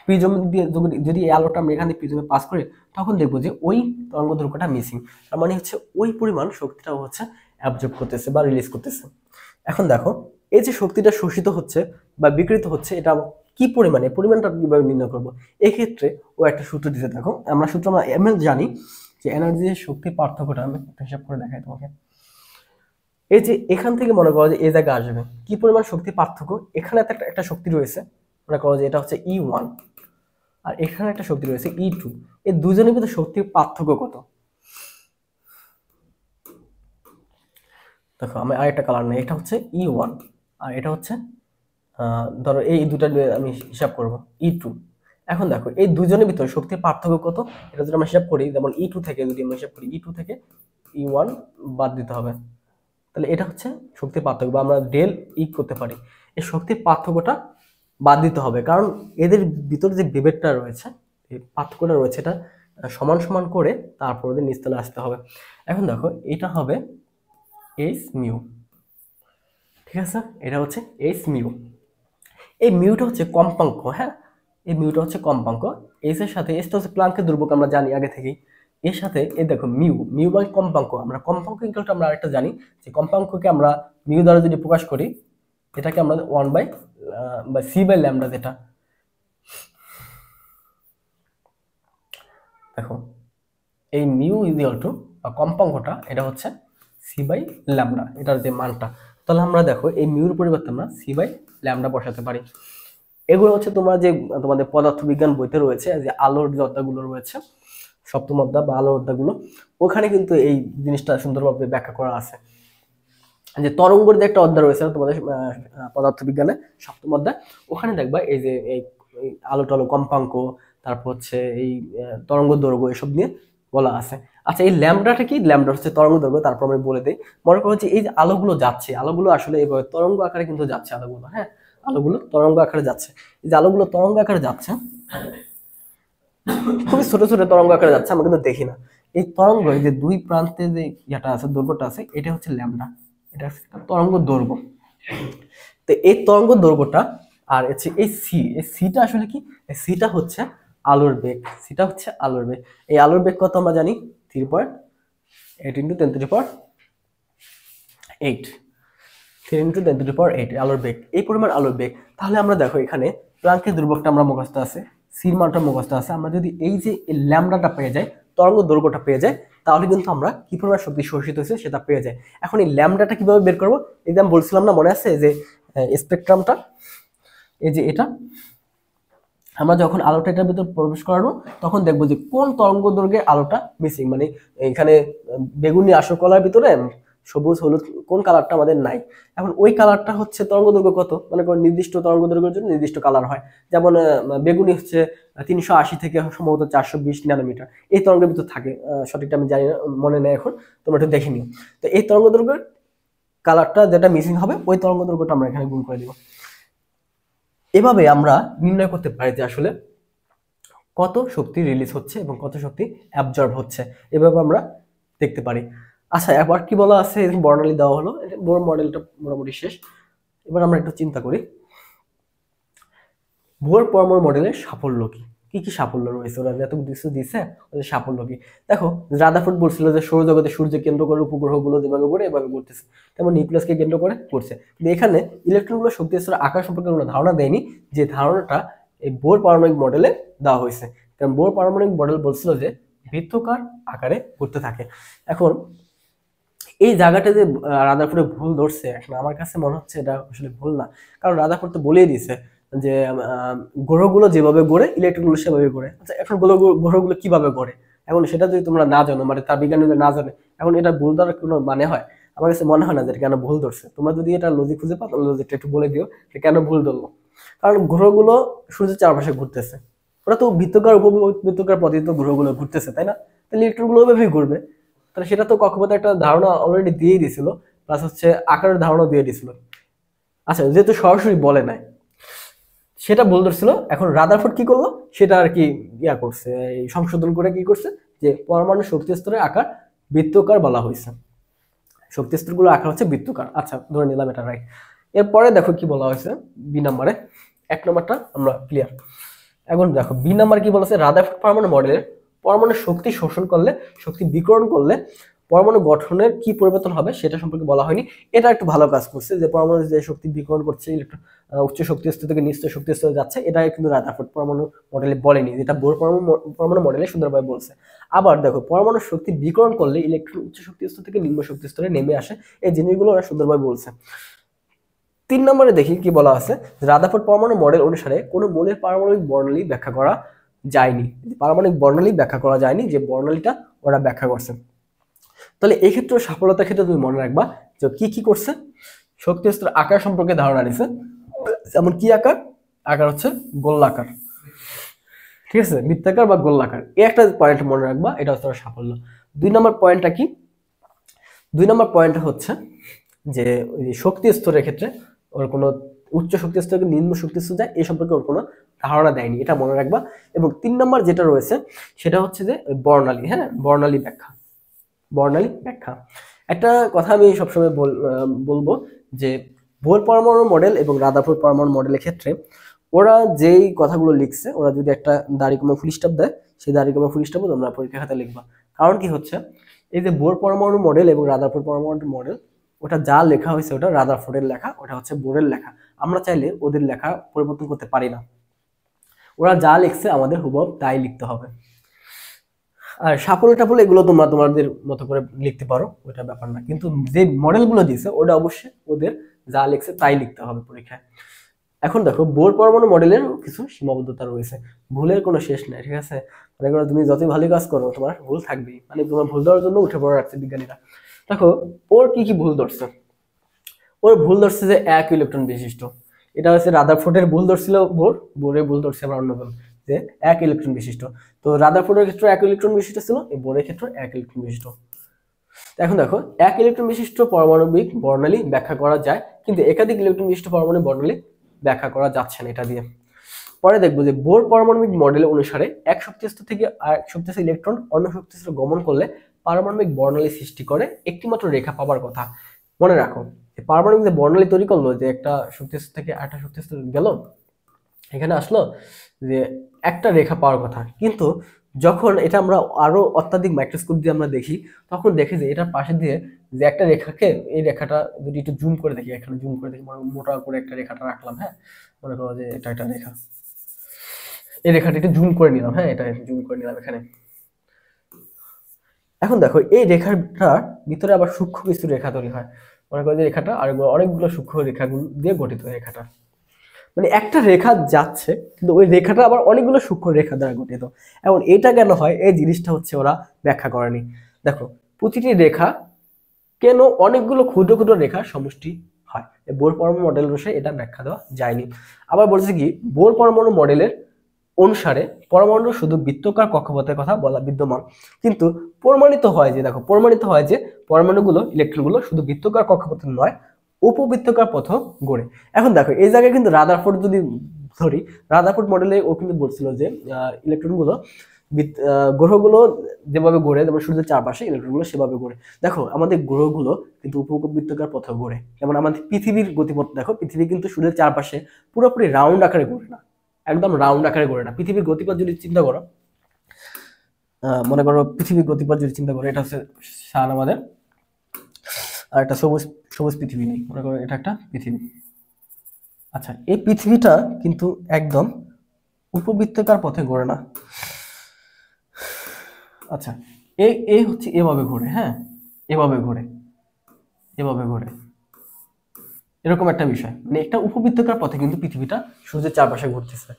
প্রিজম দিয়ে, যদি এই আলোটা আমরা এখানে প্রিজমে পাস করি তখন দেখবো যে ওই তরঙ্গ দৈর্ঘ্যটা মিসিং। তার মানে হচ্ছে ওই পরিমাণ শক্তিটাও হচ্ছে অ্যাবজর্ব করতেছে বা রিলিজ করতেছে। এখন দেখো এই যে শক্তিটা শোষিত হচ্ছে বা বিকৃত হচ্ছে, এটা কি পরিমাণে, পরিমাণটা কিভাবে নির্ণয় করবো, এক্ষেত্রে ও একটা সূত্র দিতে। দেখো আমরা সূত্র আমরা এমএল জানি যে এনার্জি শক্তি পার্থক্যটা, আমি একটা হিসাব করে দেখাই তোমাকে। এই যে এখান থেকে মনে করো যে এই জায়গায় আসবে কি পরিমাণ শক্তি পার্থক্য, এখানে একটা শক্তি রয়েছে, মনে করো যে এটা হচ্ছে E1, আর এখানে একটা শক্তি রয়েছে E2। এই দুজনের ভিতরে শক্তির পার্থক্য কত? দেখো আমি আরেকটা কালার নেই, এটা হচ্ছে E1 আর এটা হচ্ছে ধরো এই দুটা আমি হিসাব করব E2। এখন দেখো এই দুজনের ভিতরে শক্তির পার্থক্য কত, এটা যদি আমরা হিসাব করি, যেমন E2 থেকে যদি আমরা হিসাব করি, E2 থেকে E1 বাদ দিতে হবে, তাহলে এটা হচ্ছে শক্তির পার্থক্য, বা আমরা ডেল ই করতে পারি। এই শক্তির পার্থক্যটা বাদ দিতে হবে, কারণ এদের ভিতরে যে বিভেদটা রয়েছে, এই পার্থক্যটা রয়েছে, এটা সমান সমান করে তারপর ওদের নিচতলে আসতে হবে। এখন দেখো এটা হবে এইচ মিউ, ঠিক আছে, এটা হচ্ছে এইচ মিউ। এই মিউটা হচ্ছে কম্পাঙ্ক, হ্যাঁ, এই মিউটা হচ্ছে কম্পাঙ্ক। এইচ এর সাথে, এইচটা হচ্ছে প্লাঙ্কের ধ্রুবক, আমরা জানি আগে থেকেই। এর সাথে এই দেখো মিউ, মিউ বাই কম্পাঙ্ক, আমরা কম্পাঙ্ক ইকুয়ালটা আমরা আরেকটা জানি যে কম্পাঙ্ককে আমরা মিউ দ্বারা যদি প্রকাশ করি, এটাকে আমরা 1/c/ল্যামডা, যেটা দেখো এই মিউ ইকুয়াল টু বা কম্পাঙ্কটা এটা হচ্ছে c/ল্যামডা, এটার যে মানটা। তাহলে আমরা দেখো এই মিউর পরিবর্তে আমরা c/ল্যামডা বসাতে পারি। এগুলো হচ্ছে তোমাদের পদার্থবিজ্ঞান বইতে রয়েছে, যে আলোর যে অধ্যায়গুলো রয়েছে, সপ্তম অধ্যায় বা আলোর অধ্যায়গুলো, ওখানে কিন্তু এই জিনিসটা সুন্দরভাবে ব্যাখ্যা করা আছে। যে তরঙ্গের যে একটা অধ্যায় রয়েছে তোমাদের পদার্থবিজ্ঞানে সপ্তম অধ্যায়, ওখানে দেখবা এই যে এই আলো টালো কম্পাঙ্ক, তারপর হচ্ছে এই তরঙ্গ দৈর্ঘ্য, এসব নিয়ে বলা আছে। আচ্ছা এই ল্যামডাটা কি, ল্যামডা হচ্ছে তরঙ্গ দৈর্ঘ্য। তারপর আমি বলে দিই, মনে করো যে এই যে আলোগুলো যাচ্ছে, আলোগুলো আসলে এইভাবে তরঙ্গ আকারে কিন্তু যাচ্ছে, আলোগুলো, হ্যাঁ, আলোগুলো তরঙ্গ আকারে যাচ্ছে। এই যে আলোগুলো তরঙ্গ আকারে যাচ্ছে, খুবই ছোট ছোট তরঙ্গ আকারে যাচ্ছে, আমরা কিন্তু দেখি না। এই তরঙ্গ, এই যে দুই প্রান্তে যে ইয়েটা আছে, দৈর্ঘ্যটা আছে, এটা হচ্ছে ল্যামডা, এটা হচ্ছে তরঙ্গ দৈর্ঘ্য। তো এই তরঙ্গ দৈর্ঘ্যটা আর হচ্ছে এই সিটা আসলে কি, এই সিটা হচ্ছে আলোর বেগ, সিটা হচ্ছে আলোর বেগ। এই আলোর বেগ কত আমরা জানি, 3.8 × 10⁸ 3 × 10⁸ আলোর বেগ, এই পরিমাণ আলোর বেগ। তাহলে আমরা দেখো এখানে প্লাঙ্কের ধ্রুবকটা আমরা মুখস্থ আছে, সির মানটা মুখস্থ আছে। আমরা যদি এই যে ল্যামডাটা পেয়ে যাই, তরঙ্গ দৈর্ঘ্যটা পেয়ে যাই, তাহলে কিন্তু আমরা কি পরিমাণ শক্তি শোষিত হয়েছে সেটা পেয়ে যাই। এখন এই ল্যামডাটা কিভাবে বের করবো? এই যে আমি বলছিলাম না, মনে আছে যে স্পেকট্রামটা, এই যে এটা, আমরা যখন আলোটা এটার ভিতর প্রবেশ করাবো তখন দেখবো যে কোন তরঙ্গ দৈর্ঘ্যের আলোটা মিসিং, মানে এখানে বেগুনি আসল কলার ভিতরে সবুজ হলুদ কোন কালারটা আমাদের নাই। এখন ওই কালারটা হচ্ছে তরঙ্গ দৈর্ঘ্য কত, মানে নির্দিষ্ট তরঙ্গ দৈর্ঘ্যের জন্য নির্দিষ্ট কালার হয়। যেমন বেগুনি হচ্ছে 380 থেকে সম্ভবত 420 ন্যানোমিটার, এই তরঙ্গের ভিতর থাকে। সঠিকটা আমি জানি না, মনে নেই এখন, তোমরা একটু দেখে নিও। তো এই তরঙ্গ দৈর্ঘ্যের কালারটা যেটা মিসিং হবে ওই তরঙ্গ দৈর্ঘ্যটা আমরা এখানে গুণ করে দিব। এভাবে আমরা নির্ণয় করতে পারি যে আসলে কত শক্তি রিলিজ হচ্ছে এবং কত শক্তি অ্যাবজর্ব হচ্ছে, এভাবে আমরা দেখতে পারি। আচ্ছা, এবার কি বলা আছে, বর্ণালী দেওয়া হলো, বোর মডেলটা মোটামুটি শেষ। এবার আমরা একটু চিন্তা করি বোর পরমাণু মডেলের সাফল্য কি কি কি সাফল্য রয়েছে, ওরা এত কিছু দিচ্ছে, ওদের সাফল্য কি। দেখো রাদারফোর্ড বলছিল যে সৌরজগতে সূর্যকে কেন্দ্র করে উপগ্রহগুলো যেভাবে ঘুরে এভাবে ঘুরতেছে, তেমন নিউক্লিয়াসকে কেন্দ্র করে ঘুরছে। কিন্তু এখানে ইলেকট্রনগুলো শক্তি স্তরের আকার সম্পর্কে কোনো ধারণা দেয়নি, যে ধারণাটা এই বোর পারমাণবিক মডেলে দেওয়া হয়েছে। কারণ বোর পারমাণবিক মডেল বলছিল যে বৃত্তাকার আকারে ঘুরতে থাকে। এখন এই জায়গাটা যে রাদারফোর্ডে ভুল ধরছে, এখন আমার কাছে মনে হচ্ছে এটা আসলে ভুল না। কারণ রাদারফোর্ড তো বলেই দিয়েছে যে গ্রহগুলো যেভাবে ঘোরে ইলেকট্রনগুলো সেভাবে ঘোরে। আচ্ছা, এখন গ্রহগুলো কিভাবে ঘোরে, এখন সেটা যদি তোমরা না জানো, মানে তার বিজ্ঞানীদের না জানে, এখন এটা ভুল ধরার কোনো মানে হয়? আমার কাছে মনে হয় না যে এটা কেন ভুল ধরছে। তোমরা যদি এটা লজিক খুঁজে পাও, লজিকটা একটু বলে দিও যে কেন ভুল ধরলো। কারণ গ্রহগুলো সূর্যের চারপাশে ঘুরতেছে, ওরা তো বৃত্তাকার উপবৃত্তাকার পদ্ধতিতে গ্রহগুলো ঘুরতেছে, তাই না? তাহলে ইলেকট্রনগুলো ওইভাবেই ঘুরবে। তাহলে সেটা তো কক্ষপথে একটা ধারণা অলরেডি দিয়েই দিছিল, প্লাস হচ্ছে আকারের ধারণা দিয়ে দিছিল। আচ্ছা, যেহেতু সরাসরি বলে নাই, সেটা ভুল ধরছিল। এখন রাদারফোর্ড কি করলো, সেটা আর কি করছে, এই সংশোধন করে কি করছে, যে পরমাণু শক্তি স্তরের আকার বৃত্তাকার বলা হয়েছে, শক্তি স্তরগুলো আকার হচ্ছে বৃত্তাকার। আচ্ছা, ধরে নিলাম এটা রাইট। এরপরে দেখো কি বলা হয়েছে বি নাম্বারে, 1 নম্বরটা আমরা ক্লিয়ার। এখন দেখো বি নাম্বার কি বলেছে, রাদারফোর্ড পরমাণু মডেলের পরমাণু শক্তি শোষণ করলে, শক্তি বিকিরণ করলে পরমাণু গঠনের কি পরিবর্তন হবে সেটা সম্পর্কে বলা হয়নি। এটা একটু ভালো কাজ করছে, যে পরমাণু যে শক্তি বিকিরণ করছে, ইলেকট্রন উচ্চ শক্তি স্তর থেকে নিম্ন শক্তি স্তরে যাচ্ছে, এটা কিন্তু রাদারফোর্ড পরমাণু মডেলে বলেনি, যেটা বোর পরমাণু মডেলে সুন্দরভাবে বলছে। আবার দেখো পরমাণু শক্তি বিকিরণ করলে ইলেকট্রন উচ্চ শক্তি স্তর থেকে নিম্ন শক্তি স্তরে নেমে আসে, এই জিনিসগুলো ওরা সুন্দরভাবে বলছে। 3 নম্বরে দেখি কি বলা আছে, রাদারফোর্ড পরমাণু মডেল অনুসারে কোনো মৌলের পারমাণবিক বর্ণালী ব্যাখ্যা করা যায়নি, পারমাণবিক বর্ণালী ব্যাখ্যা করা যায়নি, যে বর্ণালীটা ওরা ব্যাখ্যা করছে। তাহলে এই ক্ষেত্রে সফলতার ক্ষেত্রে তুমি মনে রাখবা যে কি কি করছে, শক্তি স্তর আকার সম্পর্কে ধারণা নিছে, যেমন কি আকার, আকার হচ্ছে গোলাকার, ঠিক আছে, বৃত্তাকার বা গোলাকার, এই একটা পয়েন্ট মনে রাখবা, এটা হচ্ছে সাফল্য। 2 নম্বর পয়েন্টটা কি, 2 নম্বর পয়েন্টটা হচ্ছে যে শক্তি স্তরের ক্ষেত্রে ওর কোনো উচ্চ শক্তি স্তর থেকে নিম্ন শক্তি স্তর যায় এই সম্পর্কে ওর কোনো ধারণা দেয়নি, এটা মনে রাখবা। এবং 3 নম্বর যেটা রয়েছে সেটা হচ্ছে যে বর্ণালী, হ্যাঁ, বর্ণালী ব্যাখ্যা, বর্ণালী ব্যাখ্যা। একটা কথা আমি সবসময় বলবো যে বোর পরমাণু মডেল এবং রাদারফোর্ড পরমাণু মডেলের ক্ষেত্রে ওরা যেই কথাগুলো লিখছে, ওরা যদি একটা দাড়িকমা ফুল স্টপ দেয়, সেই দাড়িকমা ফুল স্টপও তোমরা পরীক্ষা খাতায় লিখবা। কারণ কি হচ্ছে, এই যে বোর পরমাণু মডেল এবং রাদারফোর্ড পরমাণু মডেল, ওটা যা লেখা হয়েছে ওটা রাদারফোর্ডের লেখা, ওটা হচ্ছে বোরের লেখা। আমরা চাইলে ওদের লেখা পরিবর্তন করতে পারি না, ওরা যা লিখছে আমাদের হুবহু তাই লিখতে হবে। আর সাফল্য টাফল্য এগুলো তোমরা তোমাদের মতো করে লিখতে পারো, ওটা ব্যাপার না, কিন্তু যে মডেলগুলো দিয়েছে ওটা অবশ্যই ওদের যা লিখছে তাই লিখতে হবে পরীক্ষায়। এখন দেখো বোর পরমাণু মডেলের কিছু সীমাবদ্ধতা রয়েছে, ভুলের কোনো শেষ নেই, ঠিক আছে। মনে করো তুমি যতই ভালো কাজ করো তোমার ভুল থাকবেই, মানে তোমার ভুল দেওয়ার জন্য উঠে পড়ে রাখছে বিজ্ঞানীরা। দেখো ওর কি কি ভুল ধরছে, ওর ভুল ধরছে যে 1 ইলেকট্রন বিশিষ্ট, এটা হচ্ছে রাদারফোর্ডের ভুল ধরছিল, বোরের ভুল ধরছে আবার অন্য ভুল, যে 1 ইলেকট্রন বিশিষ্ট। তো রাদারফোর্ডের ক্ষেত্রে 1 ইলেকট্রন বিশিষ্ট ছিল, এই বোরের ক্ষেত্রে 1 ইলেকট্রন বিশিষ্ট। এখন দেখো 1 ইলেকট্রন বিশিষ্ট পারমাণবিক বর্ণালী ব্যাখ্যা করা যায়, কিন্তু একাধিক ইলেকট্রন বিশিষ্ট পারমাণবিক বর্ণালী ব্যাখ্যা করা যাচ্ছে না এটা দিয়ে। পরে দেখবো যে বোর পারমাণবিক মডেল অনুসারে এক শক্তিস্তর থেকে আরেক শক্তিস্তর ইলেকট্রন অন্য শক্তিস্তরে গমন করলে পারমাণবিক বর্ণালী সৃষ্টি করে একটি মাত্র রেখা পাবার কথা। মনে রাখো যে পারমাণবিক যে বর্ণালী তৈরি করলো, যে একটা শক্তিস্তর থেকে আরেকটা শক্তিস্তর গেল, এখানে আসলো যে একটা রেখা পাওয়ার কথা, কিন্তু যখন এটা আমরা আরো অত্যাধিক মাইক্রোস্কোপ দিয়ে আমরা দেখি, তখন দেখি যে এটার পাশে দিয়ে যে একটা রেখাকে, এই রেখাটা যদি একটু জুম করে দেখি, এখানে জুম করে দেখি, মোটা করে একটা রেখাটা রাখলাম, হ্যাঁ, মনে করো যে এটা একটা রেখা, এই রেখাটা একটু জুম করে নিলাম, হ্যাঁ, এটা জুম করে নিলাম এখানে। এখন দেখো এই রেখাটার ভিতরে আবার সূক্ষ্ম কিছু রেখা তৈরি হয়, মনে করো যে রেখাটা আর অনেকগুলো সূক্ষ্ম রেখাগুলো দিয়ে গঠিত রেখাটা, মানে একটা রেখা যাচ্ছে কিন্তু ওই রেখাটা আবার অনেকগুলো সূক্ষ্ম রেখা দ্বারা গঠিত। এখন এটা কেন হয়, এই জিনিসটা হচ্ছে ওরা ব্যাখ্যা করেনি। দেখো প্রতিটি রেখা কেন অনেকগুলো ক্ষুদ্র ক্ষুদ্র রেখার সমষ্টি হয়, এই বোর পরমাণু মডেল অনুসারে এটা ব্যাখ্যা দেওয়া যায়নি। আবার বলছে কি, বোর পরমাণু মডেলের অনুসারে পরমাণু শুধু বৃত্তাকার কক্ষপথের কথা বলা বিদ্যমান, কিন্তু প্রমাণিত হয় যে, দেখো প্রমাণিত হয় যে পরমাণুগুলো, ইলেকট্রনগুলো শুধু বৃত্তাকার কক্ষপথে নয়, উপবৃত্তাকার পথও গড়ে। এখন দেখো এই জায়গায় কিন্তু রাদারফোর্ড যদি ধরি, রাদারফোর্ড মডেলে ও কিন্তু বলছিল যে ইলেকট্রনগুলো গ্রহগুলো যেভাবে ঘোরে, যেমন সূর্যের চারপাশে ইলেকট্রনগুলো সেভাবে ঘোরে। দেখো আমাদের গ্রহগুলো কিন্তু উপবৃত্তাকার পথে ঘোরে, যেমন আমাদের পৃথিবীর গতিপথ দেখো, পৃথিবী কিন্তু সূর্যের চারপাশে পুরোপুরি রাউন্ড আকারে ঘোরে না, একদম রাউন্ড আকারে ঘোরে না। পৃথিবীর গতিপথ যদি চিন্তা করো, মনে করো পৃথিবীর গতিপথ যদি চিন্তা করো, এটা হচ্ছে সান আমাদের, আর একটা সবুজ সবুজ পৃথিবী নেই, মনে করো এটা একটা পৃথিবী। আচ্ছা, এই পৃথিবীটা কিন্তু একদম উপবৃত্তাকার পথে ঘোরে না। আচ্ছা, এই এই হচ্ছে এভাবে ঘোরে, হ্যাঁ, এভাবে ঘোরে, এভাবে ঘোরে, এরকম একটা বিষয়, মানে একটা উপবৃত্তাকার পথে কিন্তু পৃথিবীটা সূর্যের চারপাশে ঘুরতেছে,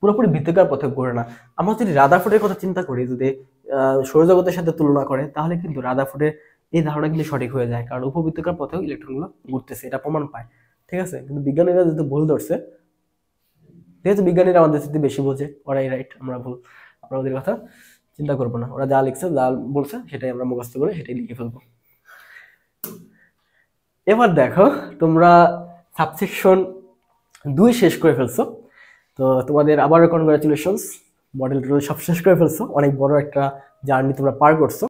পুরোপুরি বৃত্তাকার পথে ঘোরে না। আমরা যদি রাদারফোর্ডের কথা চিন্তা করি, যদি সৌরজগতের সাথে তুলনা করে, তাহলে কিন্তু রাদারফোর্ডের এই ধারণা কিন্তু সঠিক হয়ে যায়, কারণ উপবৃত্তাকার পথেও ইলেকট্রনগুলো ঘুরতেছে, এটা প্রমাণ পায়। ঠিক আছে, কিন্তু বিজ্ঞানীরা যেহেতু ভুল ধরছে, যেহেতু বিজ্ঞানীরা আমাদের সাথে বেশি বোঝে, ওরাই রাইট, আমরা ভুল, আমরা ওদের কথা চিন্তা করবো না, ওরা যা লিখছে যা বলছে সেটাই আমরা মুখস্থ করে সেটাই লিখে ফেলবো। এবার দেখো তোমরা সাবসেকশন 2 শেষ করে ফেলছো, তো তোমাদের আবারও কনগ্রাচুলেশনস, মডেল সব শেষ করে ফেলছো, অনেক বড় একটা জার্নি তোমরা পার করছো।